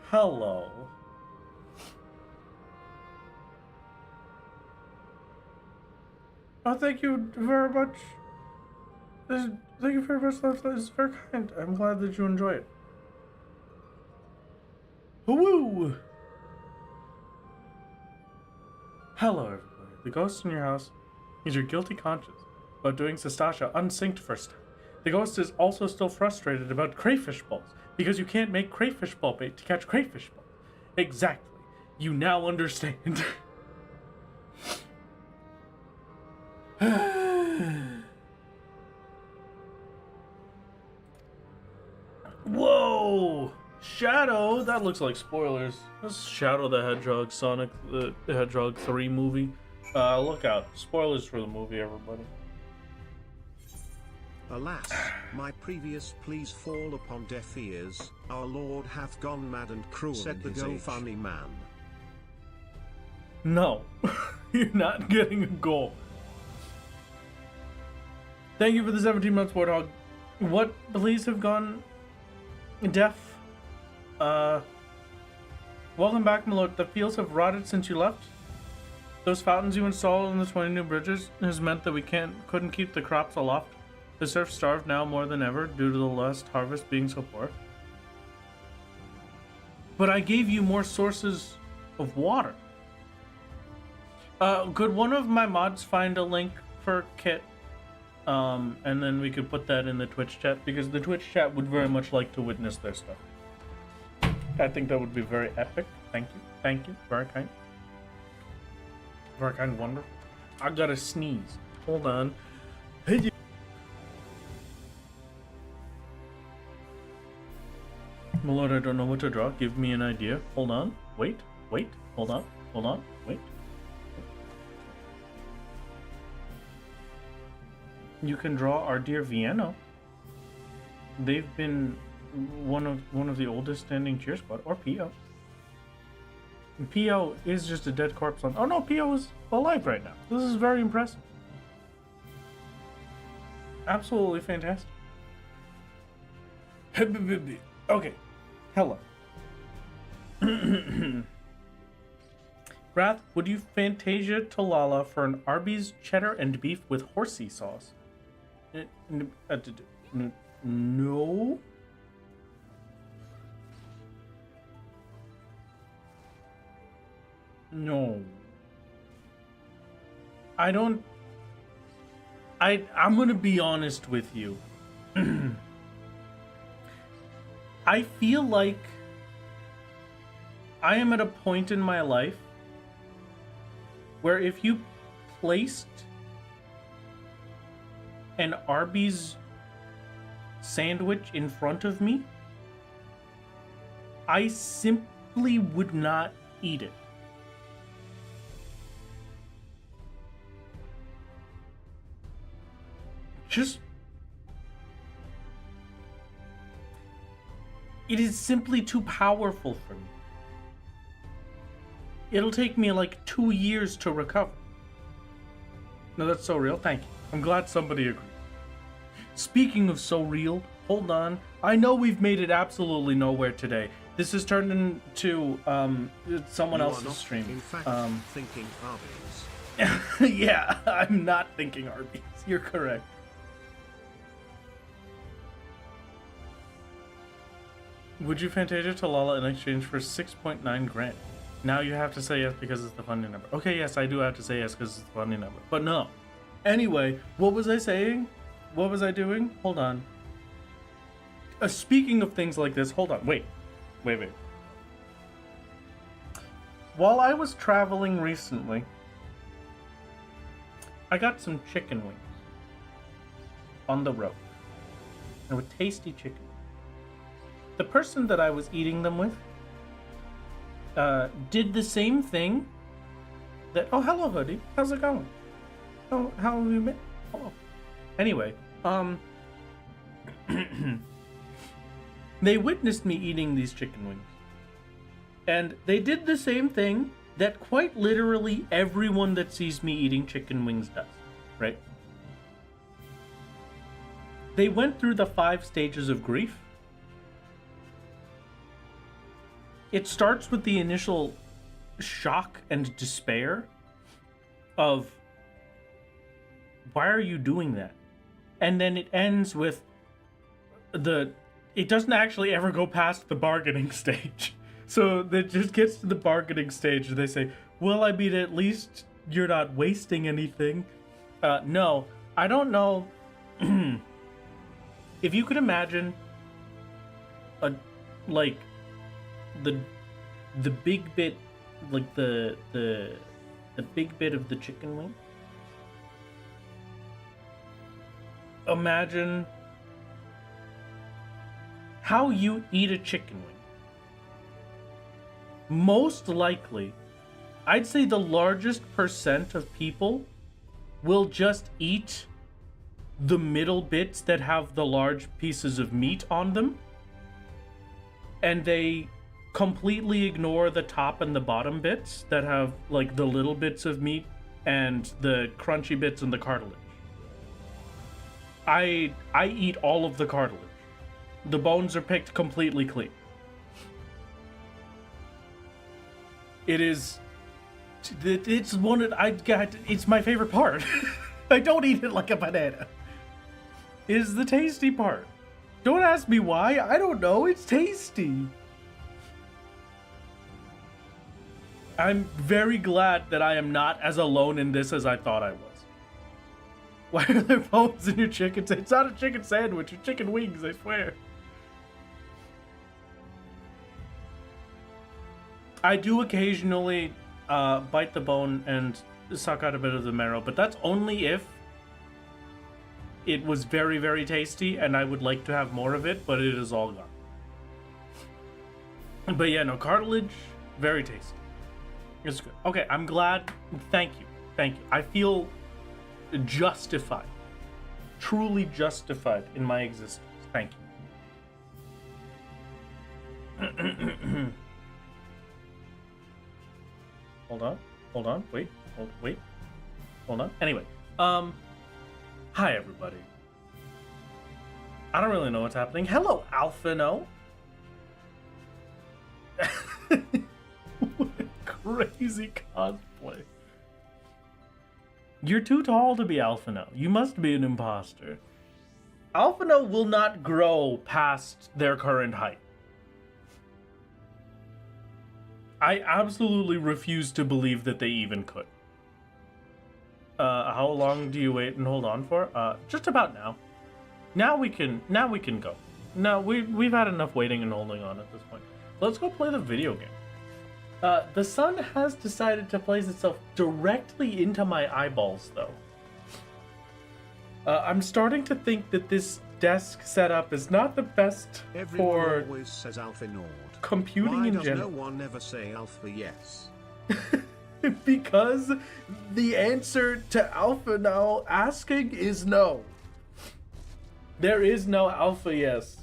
S1: Hello. Oh, thank you very much. Thank you very much. That is very kind. I'm glad that you enjoy it. Woo! Hello, everybody. The ghost in your house is your guilty conscience about doing Sastasha unsynced first time. The ghost is also still frustrated about crayfish balls because you can't make crayfish ball bait to catch crayfish balls. Exactly. You now understand. Whoa! Shadow? That looks like spoilers. That's Shadow the Hedgehog, Sonic the Hedgehog 3 movie. Look out. Spoilers for the movie, everybody.
S2: Alas, my previous pleas fall upon deaf ears. Our Lord hath gone mad and cruel, said the go-funny man.
S1: No. You're not getting a goal. Thank you for the 17 months, Warthog. What pleas have gone deaf? Welcome back, my lord. The fields have rotted since you left. Those fountains you installed on the 20 new bridges has meant that we couldn't keep the crops aloft. The serfs starve now more than ever due to the last harvest being so poor. But I gave you more sources of water. Could one of my mods find a link for Kit? And then we could put that in the Twitch chat, because the Twitch chat would very much like to witness their stuff. I think that would be very epic. Thank you. Thank you. Very kind. Very kind. Wonderful. I gotta sneeze. Hold on. Hey. My lord, I don't know what to draw. Give me an idea. Hold on. Wait. Wait. Hold on. Hold on. Wait. You can draw our dear Vienna. They've been one of the oldest standing cheer squad, or P.O. And P.O. is just a dead corpse on. Oh no, P.O. is alive right now. This is very impressive. Absolutely fantastic. Okay, hello. Wrath, would you Fantasia Talala for an Arby's cheddar and beef with horsey sauce? No. No. I don't... I'm gonna be honest with you. I feel like I am at a point in my life where if you placed an Arby's sandwich in front of me, I simply would not eat it. It is simply too powerful for me. It'll take me like 2 years to recover. No, that's so real. Thank you. I'm glad somebody agreed. Speaking of so real, hold on. I know we've made it absolutely nowhere today. This has turned into someone else's stream.
S2: In fact, thinking Arby's.
S1: Yeah, I'm not thinking Arby's. You're correct. Would you Fantasia to Lala in exchange for 6.9 grand? Now you have to say yes because it's the funding number. Okay, yes, I do have to say yes because it's the funding number. But no. Anyway, what was I saying? What was I doing? Hold on. Speaking of things like this, hold on. Wait. While I was traveling recently, I got some chicken wings on the road. They were tasty chicken. The person that I was eating them with did the same thing that... Oh, hello, Hoodie. How's it going? Oh, how have you been? Hello. Anyway, they witnessed me eating these chicken wings. And they did the same thing that quite literally everyone that sees me eating chicken wings does, right? They went through the 5 stages of grief. It starts with the initial shock and despair of, why are you doing that? And then it ends with it doesn't actually ever go past the bargaining stage. So it just gets to the bargaining stage and they say, well, I mean, at least you're not wasting anything. No, I don't know. If you could imagine the big bit, like the big bit of the chicken wing. Imagine how you eat a chicken wing. Most likely, I'd say the largest percent of people will just eat the middle bits that have the large pieces of meat on them, and they completely ignore the top and the bottom bits that have like the little bits of meat and the crunchy bits and the cartilage. I eat all of the cartilage. The bones are picked completely clean. It's one of it's my favorite part. I don't eat it like a banana. It is the tasty part. Don't ask me why. I don't know. It's tasty. I'm very glad that I am not as alone in this as I thought I was. Why are there bones in your chicken? It's not a chicken sandwich. It's chicken wings, I swear. I do occasionally bite the bone and suck out a bit of the marrow, but that's only if it was very, very tasty and I would like to have more of it, but it is all gone. But yeah, no, cartilage, very tasty. It's good. Okay, I'm glad. Thank you. I feel justified. Truly justified in my existence. Thank you. Hold on. Wait. Hold on. Anyway, hi everybody. I don't really know what's happening. Hello, Alphino. What a crazy cosplay. You're too tall to be Alphino. You must be an imposter. Alphino will not grow past their current height. I absolutely refuse to believe that they even could. How long do you wait and hold on for? Just about now. Now we can go. No, we've had enough waiting and holding on at this point. Let's go play the video game. The sun has decided to place itself directly into my eyeballs, though. I'm starting to think that this desk setup is not the best for
S2: always says Alpha Nord.
S1: Computing in general.
S2: Why does no one ever say Alpha yes?
S1: Because the answer to Alpha now asking is no. There is no Alpha yes.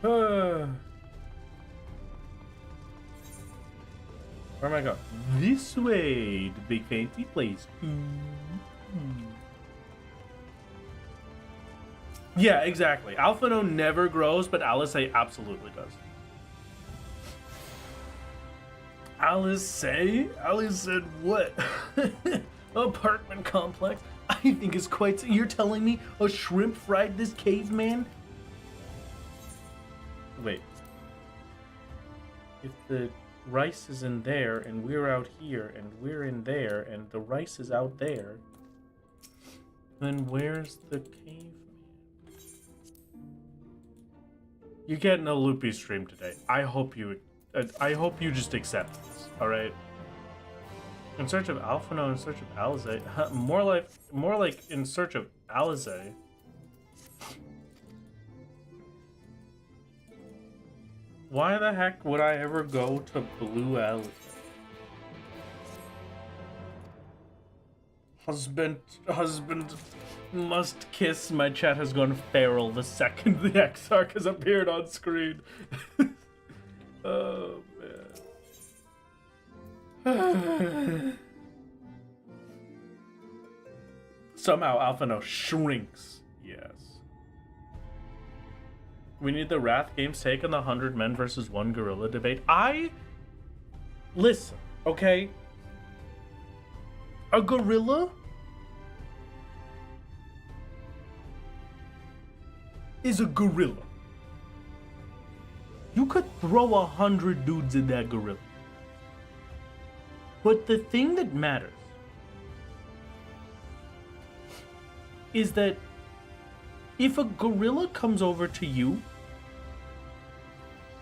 S1: Where am I going? This way, the big fancy place. Yeah, exactly. Alphino never grows, but Alisaie absolutely does. Alice said what? Apartment complex? I think it's quite... You're telling me a shrimp fried this caveman? Wait. If the rice is in there, and we're out here, and we're in there, and the rice is out there, then where's the caveman? You're getting a loopy stream today. I hope you just accept this, alright? In search of Alphino, in search of Alisaie. More like in search of Alisaie. Why the heck would I ever go to Blue Alisaie? Husband must kiss. My chat has gone feral the second the Exarch has appeared on screen. Oh, man. Somehow Alphino shrinks. Yes. We need the Wrath Games take on the 100 men versus 1 gorilla debate. Listen, okay? A gorilla is a gorilla. You could throw 100 dudes in that gorilla. But the thing that matters is that if a gorilla comes over to you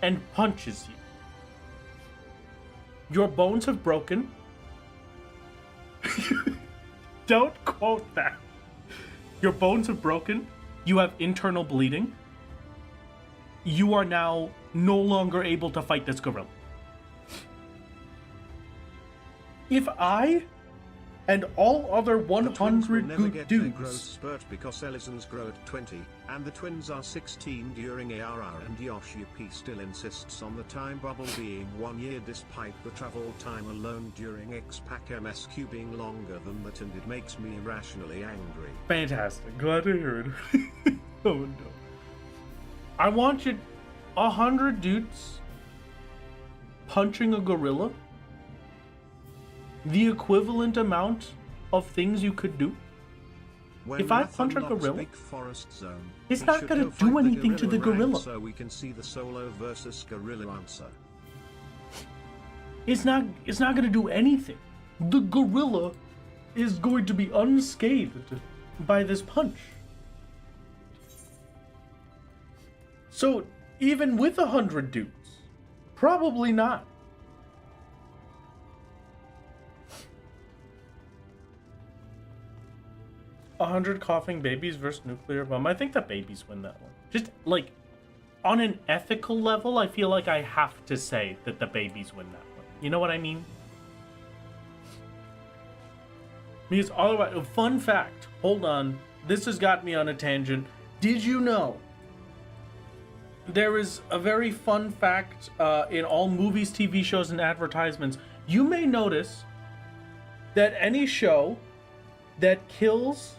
S1: and punches you, your bones have broken. Don't quote that. Your bones have broken. You have internal bleeding. You are now no longer able to fight this gorilla. If I and all other 100 good dudes
S2: grow spurt because Elizons grow at 20, and the twins are 16 during ARR, and Yoshi P still insists on the time bubble being 1 year despite the travel time alone during XPAC MSQ being longer than that, and it makes me irrationally angry.
S1: Fantastic. Glad to hear it. Oh no. I want you 100 dudes punching a gorilla. The equivalent amount of things you could do. If I punch a gorilla, it's not going to do anything to the gorilla.
S2: So we can see the solo versus gorilla answer.
S1: It's not going to do anything. The gorilla is going to be unscathed by this punch. So even with 100 dudes, probably not. A 100 coughing babies versus nuclear bomb. I think the babies win that one. Just like on an ethical level, I feel like I have to say that the babies win that one. You know what I mean? Because otherwise, fun fact. Hold on, this has got me on a tangent. Did you know there is a very fun fact in all movies, TV shows, and advertisements? You may notice that any show that kills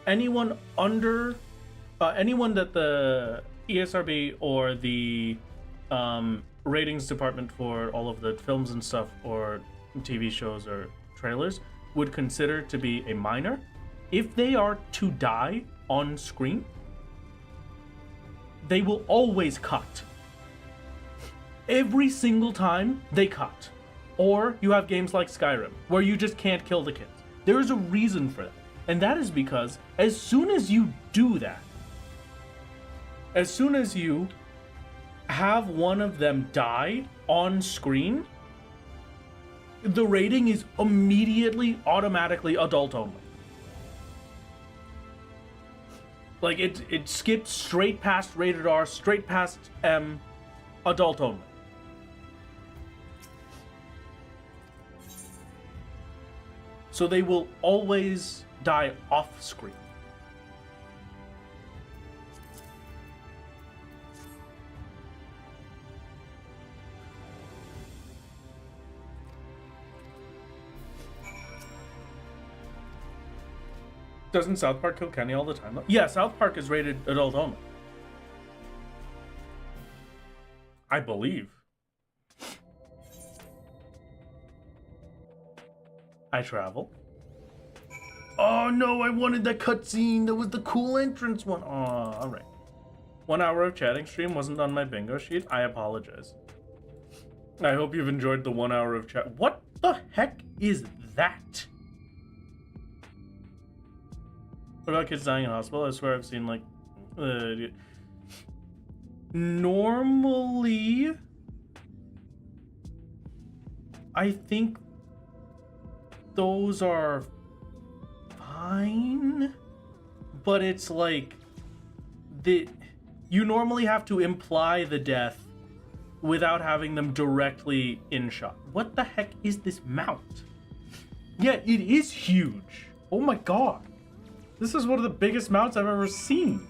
S1: anyone under anyone that the ESRB or the ratings department for all of the films and stuff or TV shows or trailers would consider to be a minor, if they are to die on screen, they will always cut. Every single time they cut. Or you have games like Skyrim where you just can't kill the kids. There is a reason for that. And that is because as soon as you do that, as soon as you have one of them die on screen, the rating is immediately, automatically adult only. Like it skips straight past rated R, straight past M, adult only. So they will always die off screen. Doesn't South Park kill Kenny all the time, though? Yeah, South Park is rated adult only. I believe. I travel. Oh no, I wanted that cutscene. That was the cool entrance one. Oh, alright. 1 hour of chatting stream wasn't on my bingo sheet. I apologize. I hope you've enjoyed the 1 hour of chat. What the heck is that? What about kids dying in hospital? I swear I've seen like... normally... I think those are fine, but it's like you normally have to imply the death without having them directly in shot. What the heck is this mount? Yeah, it is huge. Oh my god. This is one of the biggest mounts I've ever seen.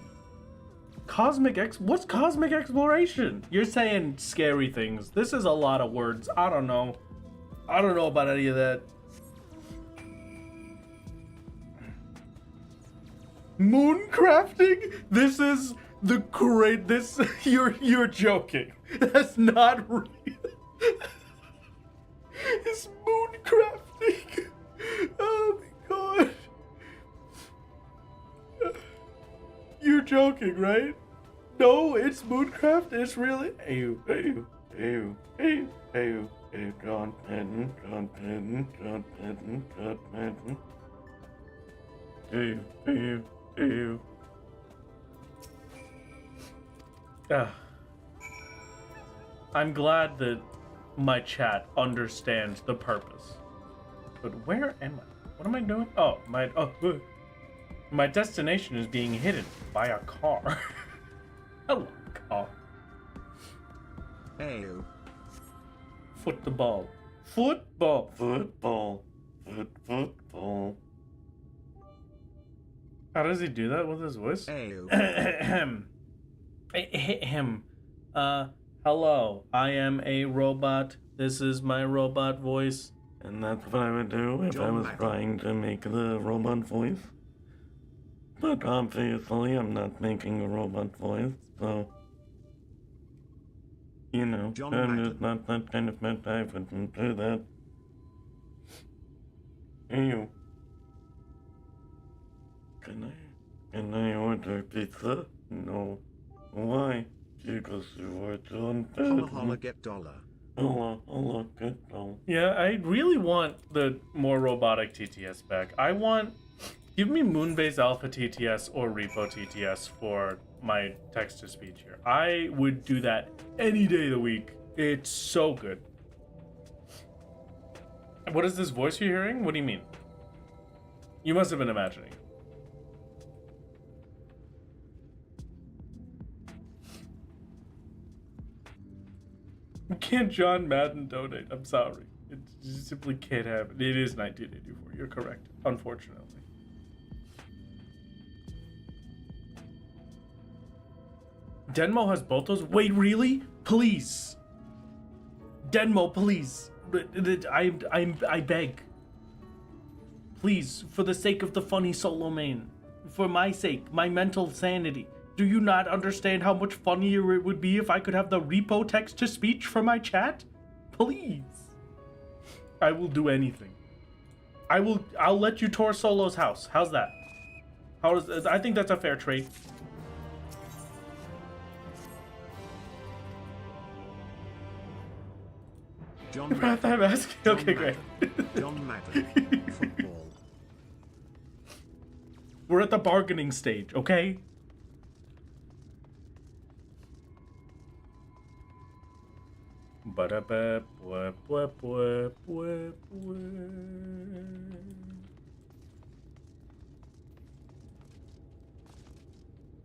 S1: What's cosmic exploration? You're saying scary things. This is a lot of words. I don't know. I don't know about any of that. Mooncrafting? This is the great. This you're joking. That's not real. It's mooncrafting. Oh my god. You're joking, right? No, it's mooncraft. It's really. Ew. John Patton. Ew. I'm glad that my chat understands the purpose. But where am I? What am I doing? Oh, my destination is being hidden by a car. Hello, car.
S2: Ew.
S1: Football. How does he do that with his voice?
S2: Ew.
S1: Hello, I am a robot. This is my robot voice. And that's what I would do if I was trying to make the robot voice. But obviously I'm not making a robot voice, so... You know, I'm just not that kind of man. I wouldn't do that. Ew. Can I order pizza? No. Why? Because you were too unfair.
S2: Holla, get dollar.
S1: Holla, get dollar. Yeah, I really want the more robotic TTS back. I want... Give me Moonbase Alpha TTS or Repo TTS for my text-to-speech here. I would do that any day of the week. It's so good. What is this voice you're hearing? What do you mean? You must have been imagining. Can't John Madden donate? I'm sorry. It simply can't happen. It is 1984. You're correct, unfortunately. Denmo has both those? Wait, really? Please. Denmo, please. I beg. Please, for the sake of the funny solo main. For my sake, my mental sanity. Do you not understand how much funnier it would be if I could have the repo text-to-speech for my chat? Please. I will do anything. I'll let you tour Solo's house. How's that? I think that's a fair trade.
S2: John Madden.
S1: I'm asking. Okay, great.
S2: John Madden. Football.
S1: We're at the bargaining stage, okay?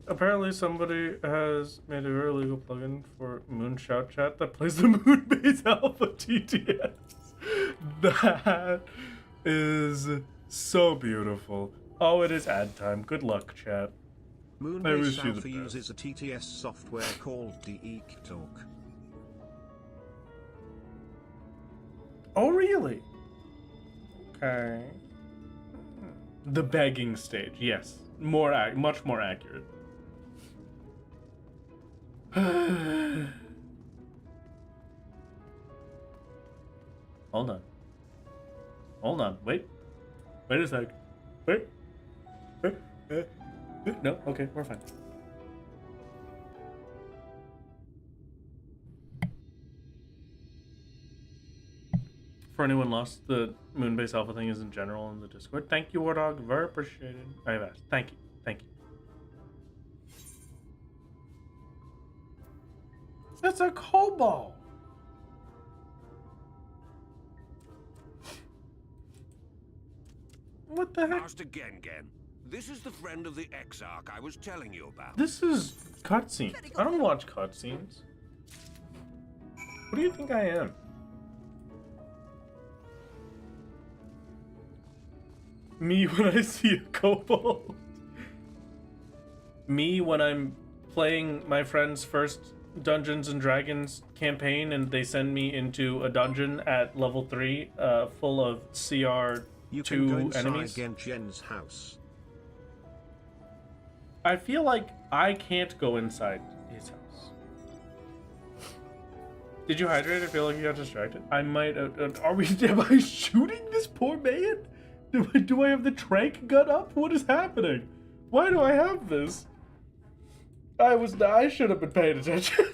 S1: Apparently somebody has made a very legal plugin for Moonshout Chat that plays the Moonbase Alpha TTS. That is so beautiful. Oh, it is ad time. Good luck, chat.
S2: Moonbase Alpha uses a TTS software called DeekTalk. Oh,
S1: really? Okay. The begging stage, yes. Much more accurate. Hold on. Hold on. Wait a sec. Wait. No, okay, we're fine. For anyone lost, the Moonbase Alpha thing is in general in the Discord. Thank you, Wardog. Very appreciated. I have asked. Thank you. Thank you. It's a KOBO! What the heck?
S4: Master Gengen, this is the friend of the Exarch I was telling you about.
S1: This is cutscenes. I don't watch cutscenes. What do you think I am? Me when I see a KOBO. Me when I'm playing my friend's first Dungeons and Dragons campaign and they send me into a dungeon at level 3 full of CR2
S2: you can go inside
S1: enemies.
S2: Gengen's house.
S1: I feel like I can't go inside his house. Did you hydrate? I feel like you got distracted. I might. Am I shooting this poor man? Do I have the trank gun up? What is happening? Why do I have this? I should have been paying attention.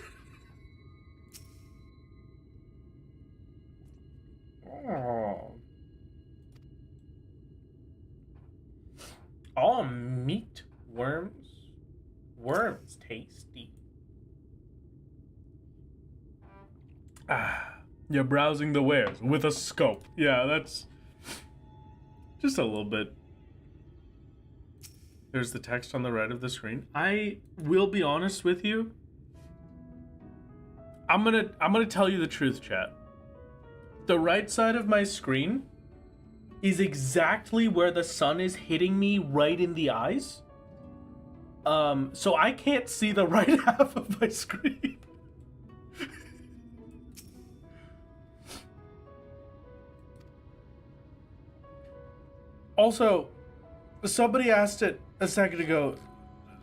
S1: Oh, meat. Worms, tasty. You're browsing the wares with a scope. Yeah, that's just a little bit. There's the text on the right of the screen. I will be honest with you. I'm gonna tell you the truth, chat. The right side of my screen is exactly where the sun is hitting me right in the eyes. So I can't see the right half of my screen. Also, somebody asked it a second ago.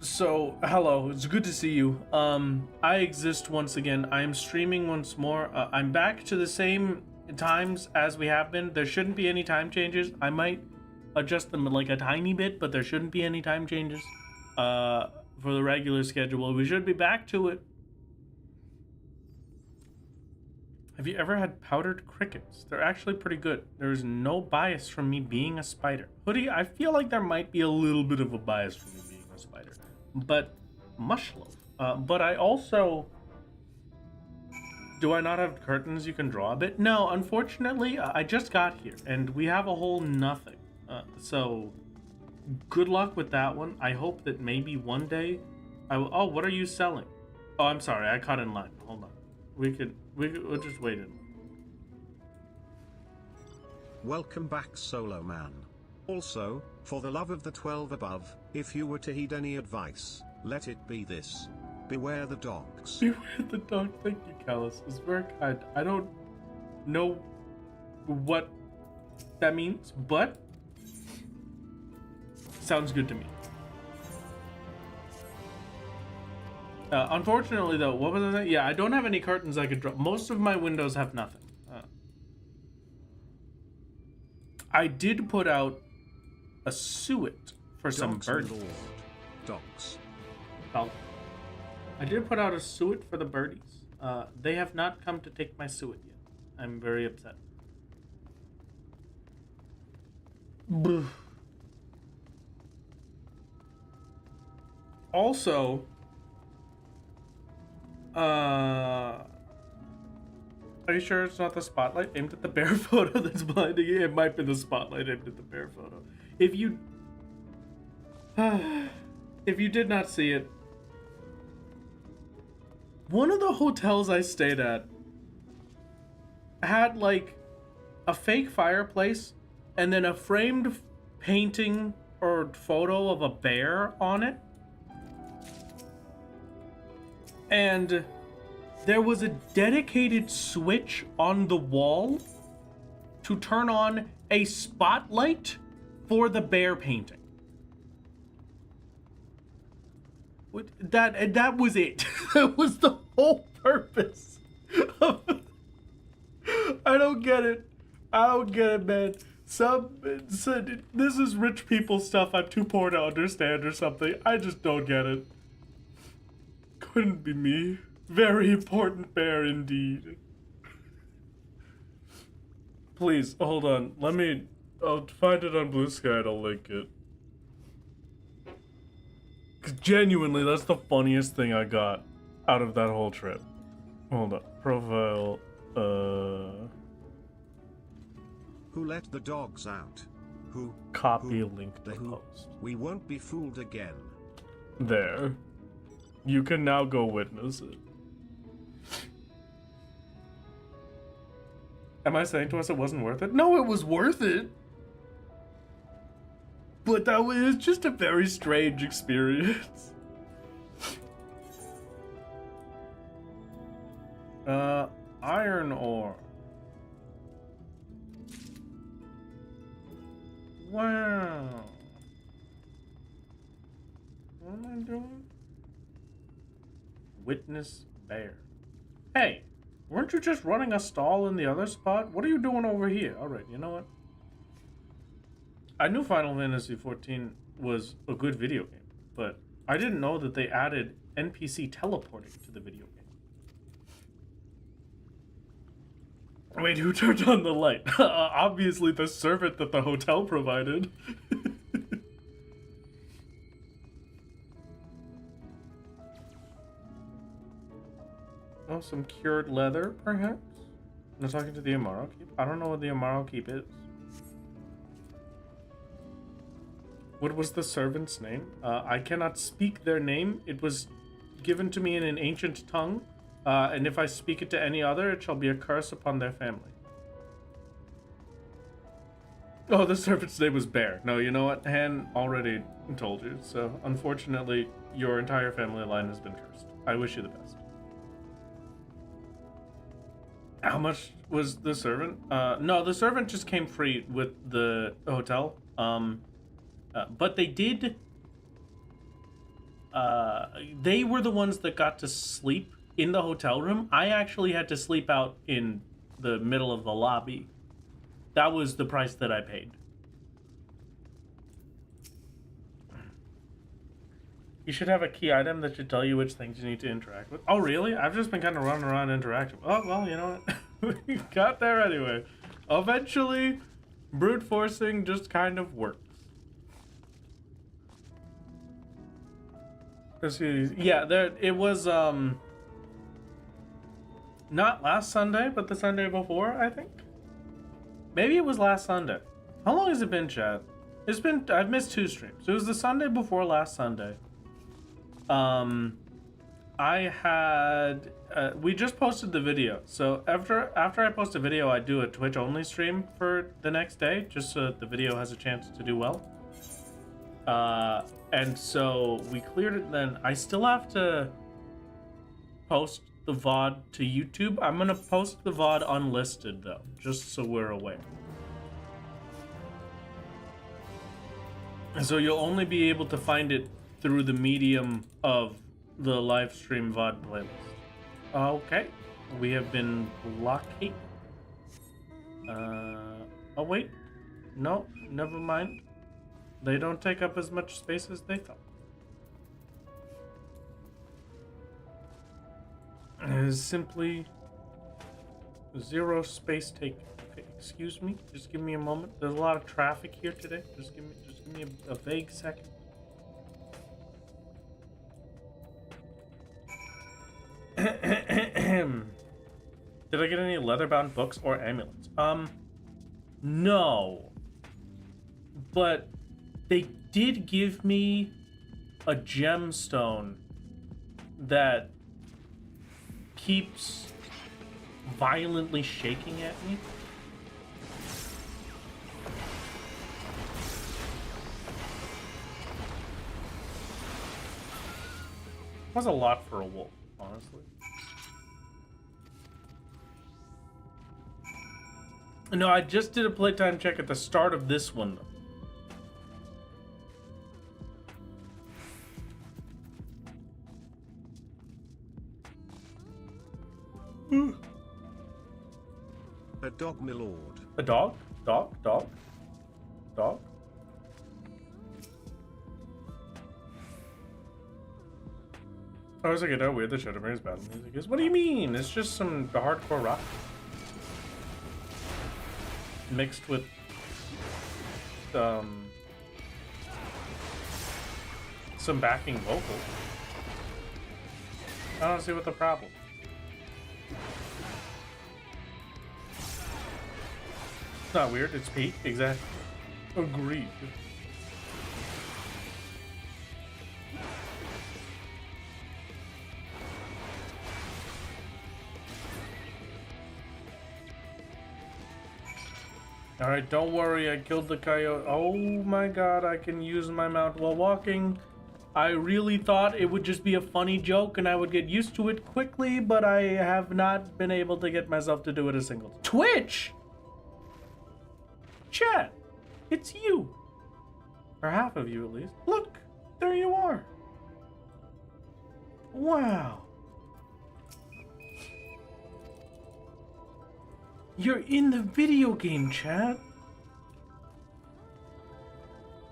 S1: So, hello, it's good to see you. I exist once again. I am streaming once more. I'm back to the same times as we have been. There shouldn't be any time changes. I might adjust them like a tiny bit, but there shouldn't be any time changes for the regular schedule. We should be back to it. Have you ever had powdered crickets? They're actually pretty good. There's no bias from me being a spider. Hoodie, I feel like there might be a little bit of a bias from me being a spider. But mushloaf. But I also... Do I not have curtains you can draw a bit? No, unfortunately, I just got here, and we have a whole nothing. So, good luck with that one. I hope that maybe one day... Oh, what are you selling? Oh, I'm sorry, I caught in line. Hold on. We'll just wait in.
S2: Welcome back, Solo Man. Also, for the love of the 12 above, if you were to heed any advice, let it be this. Beware the dogs.
S1: Beware the dog. Thank you, Callus. It's very kind. I don't know what that means, but sounds good to me. Unfortunately, though, what was I saying? Yeah, I don't have any curtains I could draw. Most of my windows have nothing. I did put out a suet for some birdies.
S2: Dogs.
S1: Well, I did put out a suet for the birdies. They have not come to take my suet yet. I'm very upset. Also, are you sure it's not the spotlight aimed at the bear photo that's blinding you? It might be the spotlight aimed at the bear photo. If you did not see it, one of the hotels I stayed at had like a fake fireplace and then a framed painting or photo of a bear on it. And there was a dedicated switch on the wall to turn on a spotlight for the bear painting. That was it. That was the whole purpose. I don't get it. I don't get it, man. This is rich people stuff I'm too poor to understand or something. I just don't get it. Couldn't be me. Very important bear indeed. Please, hold on. I'll find it on Blue Sky and I'll link it. 'Cause genuinely, that's the funniest thing I got out of that whole trip. Hold up. Profile,
S2: Who let the dogs out? Who?
S1: Copy
S2: who,
S1: link to
S2: the who?
S1: post.
S2: We won't be fooled again.
S1: There. You can now go witness it. Am I saying to us it wasn't worth it? No, it was worth it. But that was just a very strange experience. Iron ore. Wow. What am I doing? Witness bear. Hey, weren't you just running a stall in the other spot? What are you doing over here? Alright, you know what? I knew Final Fantasy XIV was a good video game, but I didn't know that they added NPC teleporting to the video game. Wait, who turned on the light? Obviously the servant that the hotel provided. Oh, some cured leather, perhaps? I'm talking to the Amaro Keep. I don't know what the Amaro Keep is. What was the servant's name? I cannot speak their name. It was given to me in an ancient tongue. And if I speak it to any other, it shall be a curse upon their family. Oh, the servant's name was Bear. No, you know what? Han already told you. So, unfortunately, your entire family line has been cursed. I wish you the best. How much was the servant? No, the servant just came free with the hotel. But they did... they were the ones that got to sleep in the hotel room. I actually had to sleep out in the middle of the lobby. That was the price that I paid. You should have a key item that should tell you which things you need to interact with. Oh, really? I've just been kind of running around interacting. Oh, well, you know what? We got there anyway. Eventually, brute forcing just kind of works. Yeah, it was, not last Sunday, but the Sunday before, I think. Maybe it was last Sunday. How long has it been, Chad? I've missed 2 streams. It was the Sunday before last Sunday. I had, we just posted the video. So after I post a video, I do a Twitch only stream for the next day, just so that the video has a chance to do well. And so we cleared it then. I still have to post the VOD to YouTube. I'm gonna post the VOD unlisted though, just so we're aware. And so you'll only be able to find it through the medium of the live stream VOD playlist. Okay, we have been blockaded. Oh wait, no, never mind. They don't take up as much space as they thought. It is simply 0 space taken. Okay, excuse me. Just give me a moment. There's a lot of traffic here today. Just give me a vague second. Did I get any leather-bound books or amulets? No. But they did give me a gemstone that keeps violently shaking at me. That's a lot for a wolf, honestly. No, I just did a playtime check at the start of this one, though.
S2: A dog, my lord.
S1: A dog? Dog? Dog? Dog? I was like, I know weird the Shadowbringers battle music is. What do you mean? It's just some hardcore rock. Mixed with some backing vocals. I don't see what the problem. It's not weird, it's Pete, exactly. Agreed. Alright, don't worry, I killed the coyote. Oh my god, I can use my mount while walking. I really thought it would just be a funny joke and I would get used to it quickly, but I have not been able to get myself to do it a single time. Twitch! Chat, it's you. Or half of you at least. Look, there you are. Wow. You're in the video game, chat.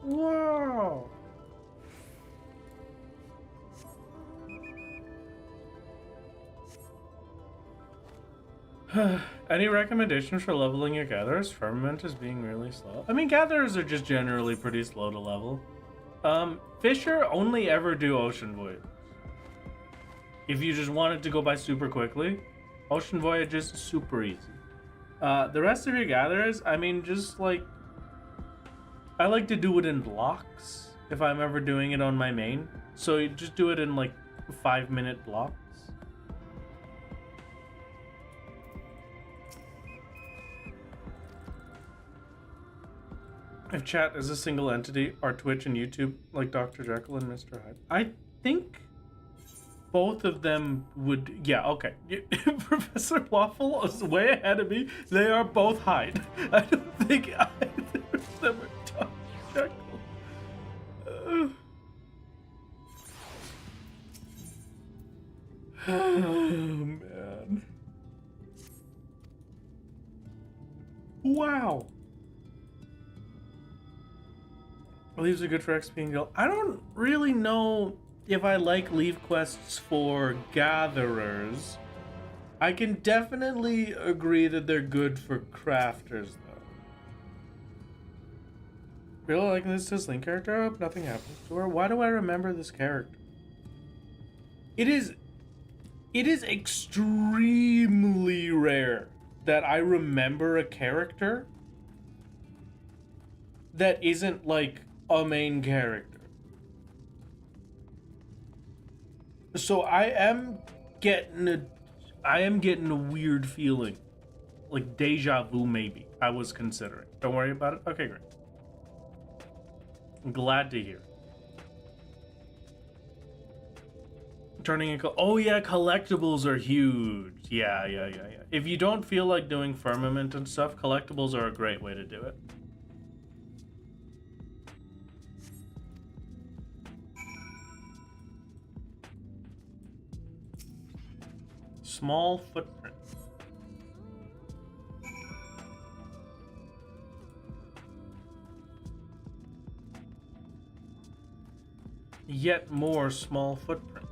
S1: Wow. Any recommendations for leveling your gatherers? Firmament is being really slow. I mean, gatherers are just generally pretty slow to level. Fisher only ever do ocean voyages. If you just wanted to go by super quickly, ocean voyage is super easy. The rest of your gatherers, I mean, just like, I like to do it in blocks if I'm ever doing it on my main. So you just do it in like 5-minute blocks. If chat is a single entity, are Twitch and YouTube like Dr. Jekyll and Mr. Hyde? I think both of them would, yeah, okay. Professor Waffle is way ahead of me. They are both Hyde. I don't think either of them are Dr. Jekyll. Oh, man. Wow. Leaves are good for XP and guild. I don't really know if I like leave quests for gatherers. I can definitely agree that they're good for crafters, though. Really liking this Sizzling character? I hope nothing happens to her. Why do I remember this character? It is extremely rare that I remember a character that isn't like a main character. So I am getting a weird feeling, like deja vu maybe. I was considering. Don't worry about it. Okay, great. I'm glad to hear. Turning a oh yeah, collectibles are huge. Yeah. If you don't feel like doing firmament and stuff, collectibles are a great way to do it. Small footprint. Yet more small footprints.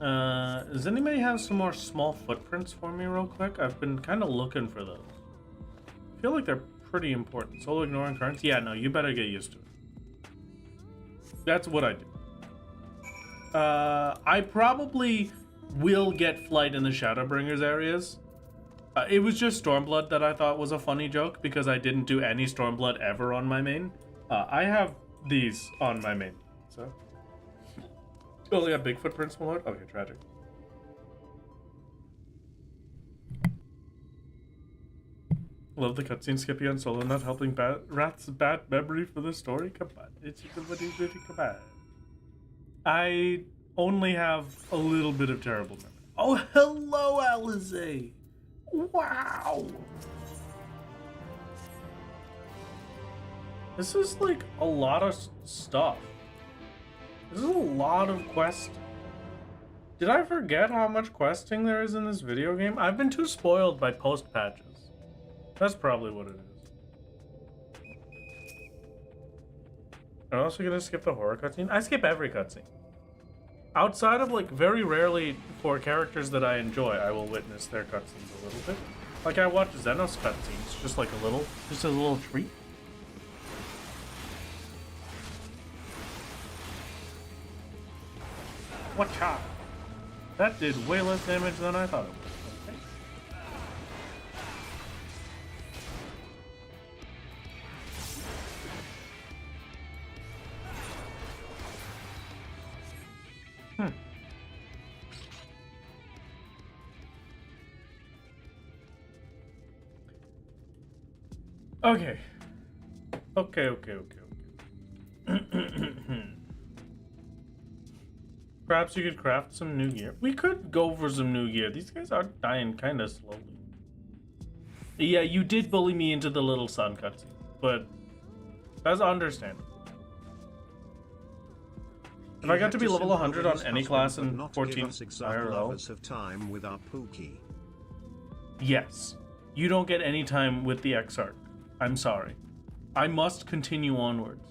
S1: Does anybody have some more small footprints for me real quick? I've been kind of looking for those. I feel like they're pretty important. Solo ignoring currents? Yeah, no, you better get used to it. That's what I do. I probably will get flight in the Shadowbringers areas. It was just Stormblood that I thought was a funny joke because I didn't do any Stormblood ever on my main. I have these on my main, so. Only got big footprints, my lord? Okay, tragic. Love the cutscene Skippy on solo not helping Rath's bad memory for the story. Come on, it's really come on. I only have a little bit of terrible memory. Oh, hello, Alize. Wow. This is like a lot of stuff. This is a lot of questing. Did I forget how much questing there is in this video game? I've been too spoiled by post patches. That's probably what it is. I'm also gonna skip the horror cutscene. I skip every cutscene. Outside of, like, very rarely for characters that I enjoy, I will witness their cutscenes a little bit. Like, I watch Xenos cutscenes, just like a little treat. Watch out! That did way less damage than I thought it would. Okay. Okay. Perhaps you could craft some new gear. We could go for some new gear. These guys are dying kind of slowly. Yeah, you did bully me into the little sun cutscene, but that's understandable. If I got to be level 100 on any class in 14 IRL,
S2: of time with our Pookie.
S1: Yes, you don't get any time with the Exarch. I'm sorry. I must continue onwards.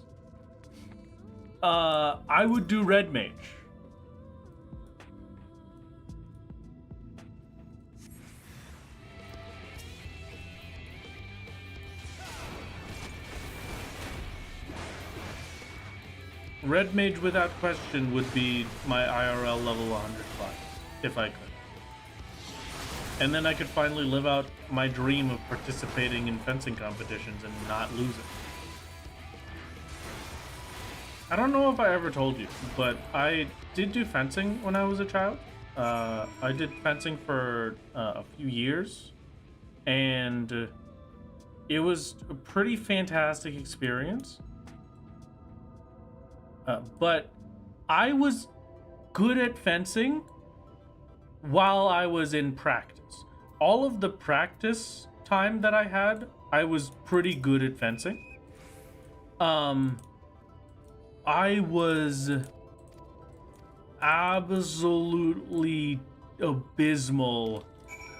S1: I would do Red Mage. Red Mage without question would be my IRL level 100 class, if I could. And then I could finally live out my dream of participating in fencing competitions and not lose it. I don't know if I ever told you, but I did do fencing when I was a child. I did fencing for a few years, and it was a pretty fantastic experience. But I was good at fencing while I was in practice. All of the practice time that I had, I was pretty good at fencing. I was absolutely abysmal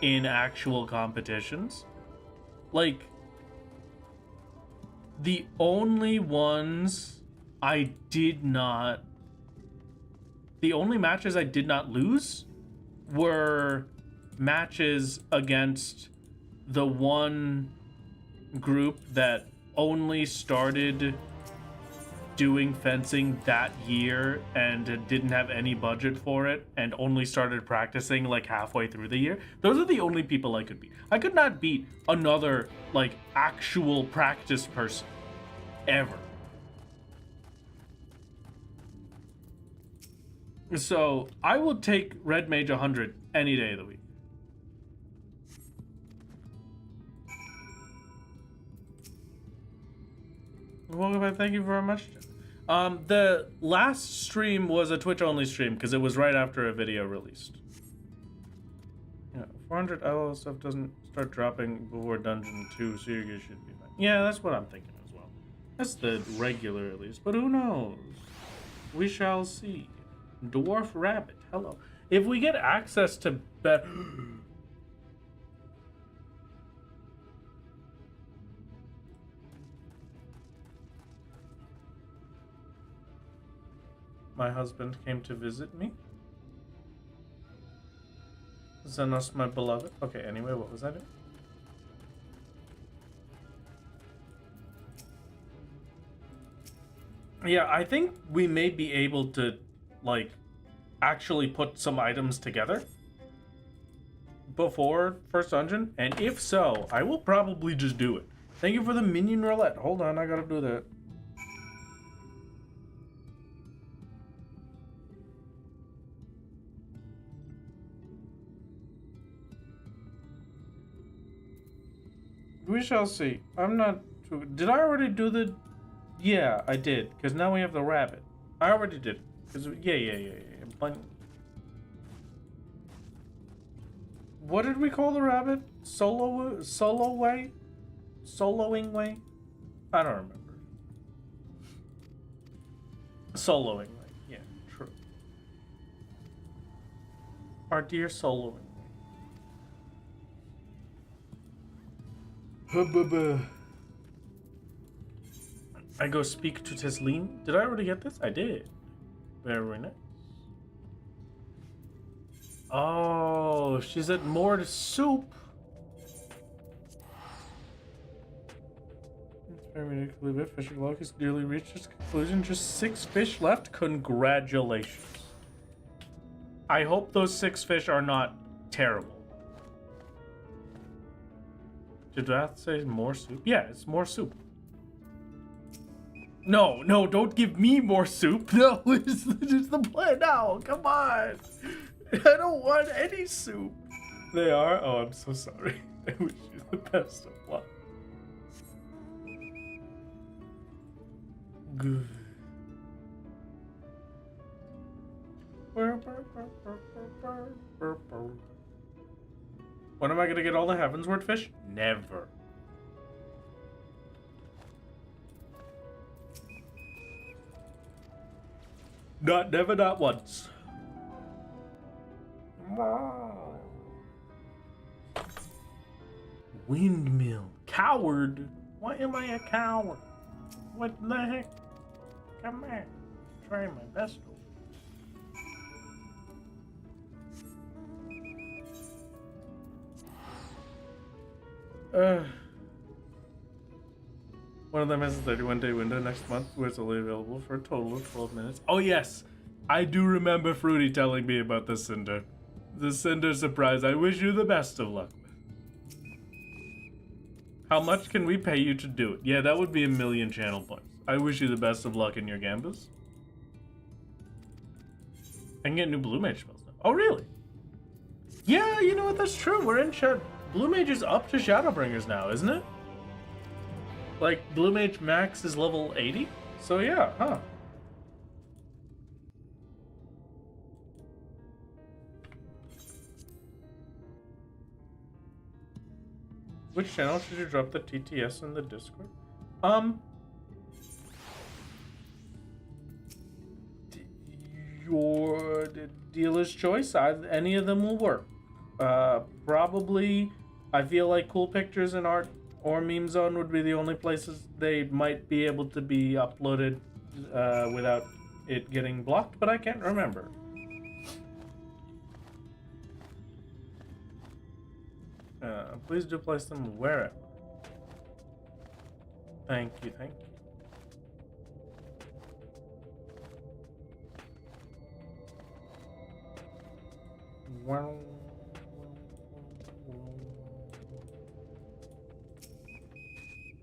S1: in actual competitions. Like, the only matches I did not lose were matches against the one group that only started doing fencing that year and didn't have any budget for it and only started practicing like halfway through the year. Those are the only people I could beat. I could not beat another like actual practice person ever. So I will take Red Mage 100 any day of the week. Welcome back. Thank you very much. The last stream was a Twitch only stream because it was right after a video released. Yeah, 400 LL stuff doesn't start dropping before Dungeon 2, so you should be fine. Yeah, that's what I'm thinking as well. That's the regular at least, but who knows? We shall see. Dwarf Rabbit, hello. If we get access to better... My husband came to visit me. Xenos, my beloved. Okay, anyway, what was I doing? Yeah, I think we may be able to, like, actually put some items together before first dungeon, and if so, I will probably just do it. Thank you for the minion roulette. Hold on, I gotta do that. We shall see. I'm not... Did I already do the... Yeah, I did. Because now we have the rabbit. I already did. Cause yeah. But... What did we call the rabbit? Solo way? Soloing way? I don't remember. Soloing way, yeah. our dear soloing. I go speak to Tesleen. Did I already get this? I did. Very nice. Oh, she's at more soup. It's very ridiculously bit. Fishing log has nearly reached its conclusion. Just 6 fish left. Congratulations. I hope those 6 fish are not terrible. Did that say more soup? Yeah, it's more soup. No, no, don't give me more soup. No, it's the plan now. Come on. I don't want any soup. They are? Oh, I'm so sorry. I wish you the best of luck. Good. When am I gonna get all the Heavensward fish? Never. Not never, not once. Windmill. Coward? Why am I a coward? What the heck? Come on. Try my best. One of them has a 31-day window next month where it's only available for a total of 12 minutes. Oh yes, I do remember Fruity telling me about the Cinder. The Cinder surprise. I wish you the best of luck with. How much can we pay you to do it? Yeah, that would be 1,000,000 channel points. I wish you the best of luck in your gambas. I can get new Blue Mage spells now. Oh really? Yeah, you know what, that's true. We're in Shadow. Blue Mage is up to Shadowbringers now, isn't it? Like, Blue Mage max is level 80? So yeah, huh. Which channel should you drop the TTS in the Discord? Your dealer's choice. Any of them will work. Probably, I feel like Cool Pictures and Art or Meme Zone would be the only places they might be able to be uploaded without it getting blocked, but I can't remember. Please do place them wherever. Thank you, thank you. Wow.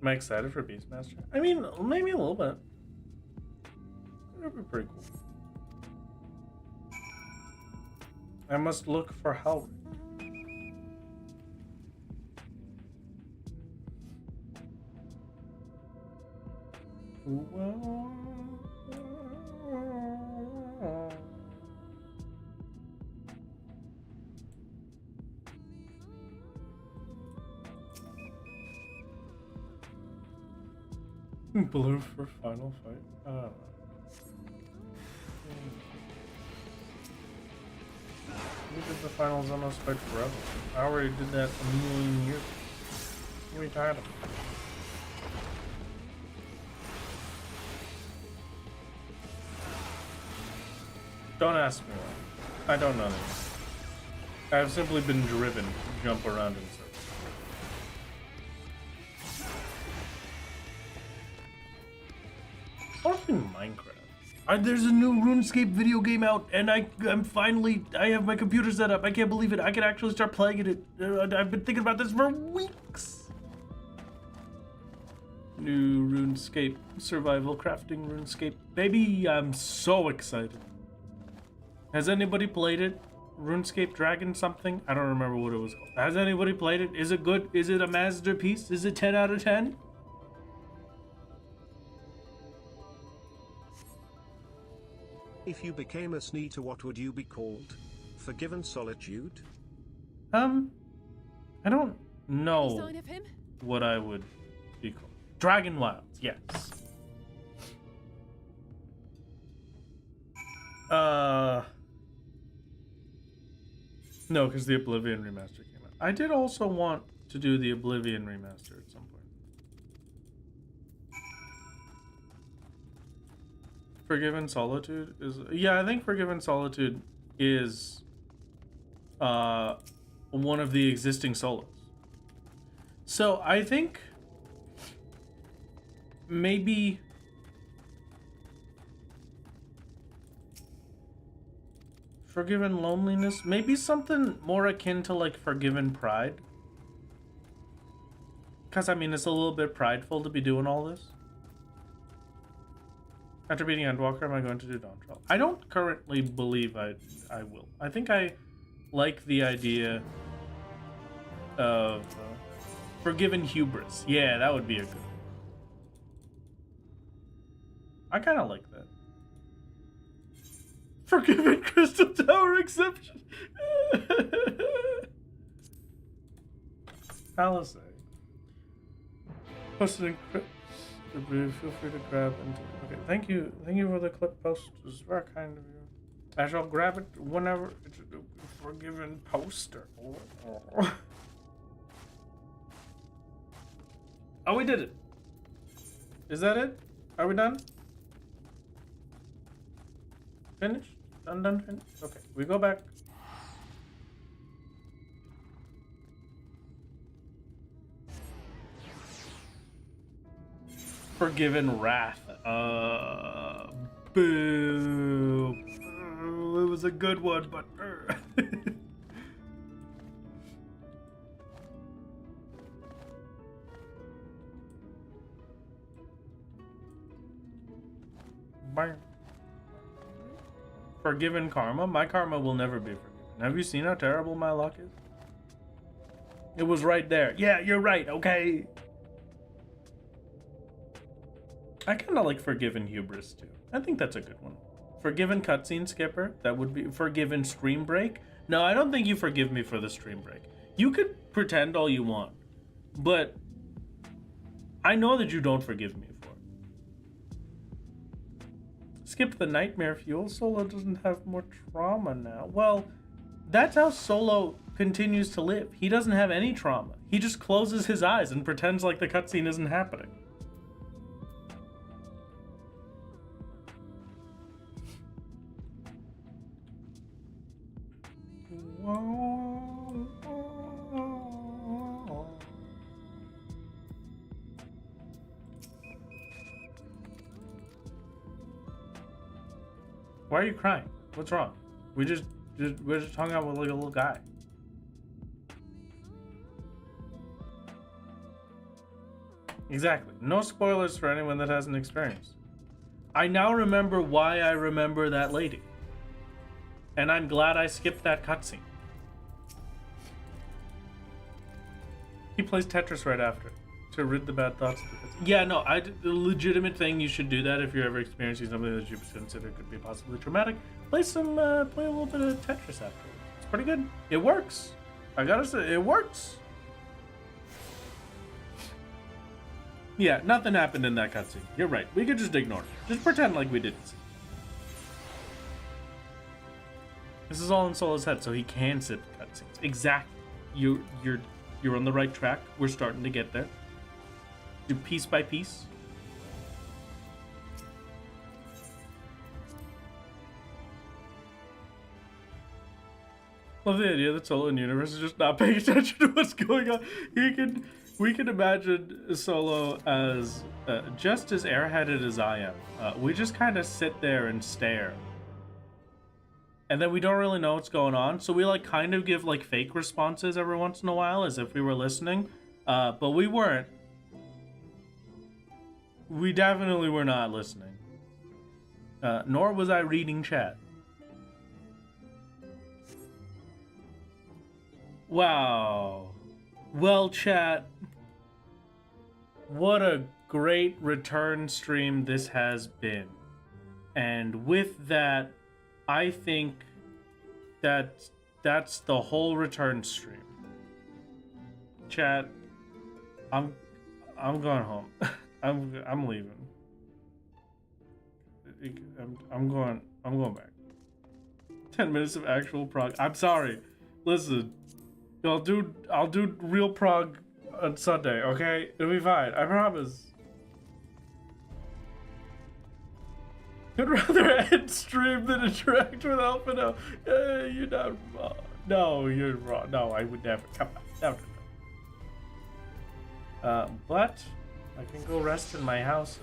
S1: Am I excited for Beastmaster? I mean, maybe a little bit. It'd be pretty cool. I must look for help. Blue for final fight? I don't know. We did the finals on us fight forever. I already did that 1,000,000 years ago. I'm retired of it. Don't ask me why. I don't know this. I've simply been driven to jump around in circles. Only Minecraft. There's a new RuneScape video game out, and I have my computer set up. I can't believe it. I can actually start playing it. I've been thinking about this for weeks. New RuneScape survival crafting RuneScape. Baby, I'm so excited. Has anybody played it? RuneScape Dragon something? I don't remember what it was called. Has anybody played it? Is it good? Is it a masterpiece? Is it 10 out of 10?
S2: If you became a Sneater, what would you be called? Forgiven Solitude?
S1: I don't know
S5: Sign of him?
S1: what I would be called. Dragon Wilds, yes. No, because the Oblivion remaster came out. I did also want to do the Oblivion remaster at some point. Forgiven Solitude is... Yeah, I think Forgiven Solitude is one of the existing solos. So I think maybe Forgiven Loneliness, maybe something more akin to like Forgiven Pride. Because I mean, it's a little bit prideful to be doing all this. After beating Endwalker, am I going to do Dawn Trail? I don't currently believe I will. I think I like the idea of Forgiven Hubris. Yeah, that would be a good one. I kind of like that. Forgiven Crystal Tower exception. Palisade. Posted in crypts. Feel free to grab into it. Okay, thank you for the clip post. It was very kind of you. I shall grab it whenever it's a Forgiven poster. Oh, we did it. Is that it? Are we done? Finished? Done, finished? Okay, we go back. Forgiven Wrath. Boo. It was a good one, but... Forgiven Karma? My karma will never be forgiven. Have you seen how terrible my luck is? It was right there. Yeah, you're right, okay? I kind of like Forgiven Hubris, too. I think that's a good one. Forgiven Cutscene Skipper? That would be... Forgiven Stream Break? No, I don't think you forgive me for the stream break. You could pretend all you want, but I know that you don't forgive me for it. Skip the Nightmare Fuel. Solo doesn't have more trauma now. Well, that's how Solo continues to live. He doesn't have any trauma. He just closes his eyes and pretends like the cutscene isn't happening. Why are you crying? What's wrong? We're just hung out with like a little guy. Exactly. No spoilers for anyone that hasn't experienced. I now remember why I remember that lady. And I'm glad I skipped that cutscene. He plays Tetris right after to rid the bad thoughts. Yeah, no, the legitimate thing, you should do that if you're ever experiencing something that you consider could be possibly traumatic. Play a little bit of Tetris after. It's pretty good. It works. I gotta say, it works. Yeah, nothing happened in that cutscene. You're right. We could just ignore it. Just pretend like we didn't see. This is all in Solo's head, so he can sit the cutscenes. Exactly. You're on the right track. We're starting to get there. Do piece by piece. Love the idea that Solo in universe is just not paying attention to what's going on. We can imagine Solo as just as airheaded as I am. We just kind of sit there and stare. And then we don't really know what's going on, so we like kind of give like fake responses every once in a while as if we were listening, but we weren't. We definitely were not listening. Nor was I reading chat. Wow. Well, chat, what a great return stream this has been. And with that, I think that's the whole return stream. Chat, I'm going home. I'm leaving. I'm going back. 10 minutes of actual I'm sorry. listen. I'll do real prog on Sunday, okay? It'll be fine. I promise. I'd rather end stream than interact with Alpha now. You're not wrong. No, you're wrong. No, I would never. Come on. No. But I can go rest in my house.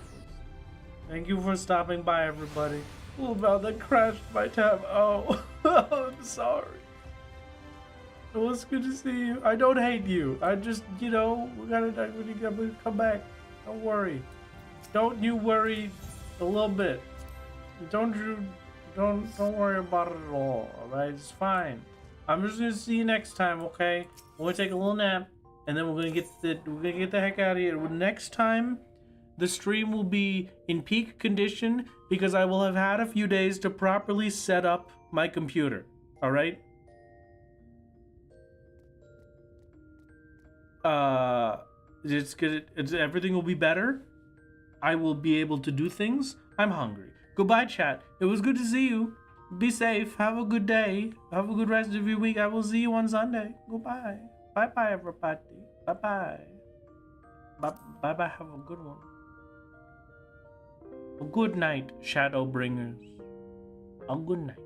S1: Thank you for stopping by, everybody. Oh, wow, that crashed my tab. Oh, I'm sorry. It was good to see you. I don't hate you. I just, we gotta come back. Don't worry. Don't you worry a little bit. Don't worry about it at all. Alright, it's fine. I'm just gonna see you next time, okay? We're gonna take a little nap, and then we're gonna get the heck out of here. Next time, the stream will be in peak condition because I will have had a few days to properly set up my computer. Alright? Everything will be better. I will be able to do things. I'm hungry. Goodbye, chat. It was good to see you. Be safe. Have a good day. Have a good rest of your week. I will see you on Sunday. Goodbye. Bye-bye, everybody. Bye-bye. Bye-bye. Have a good one. A good night, Shadowbringers. A good night.